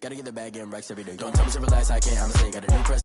Speaker 18: Gotta get the bag and racks every day. Don't tell me to relax, I can't. I'ma say got a new press.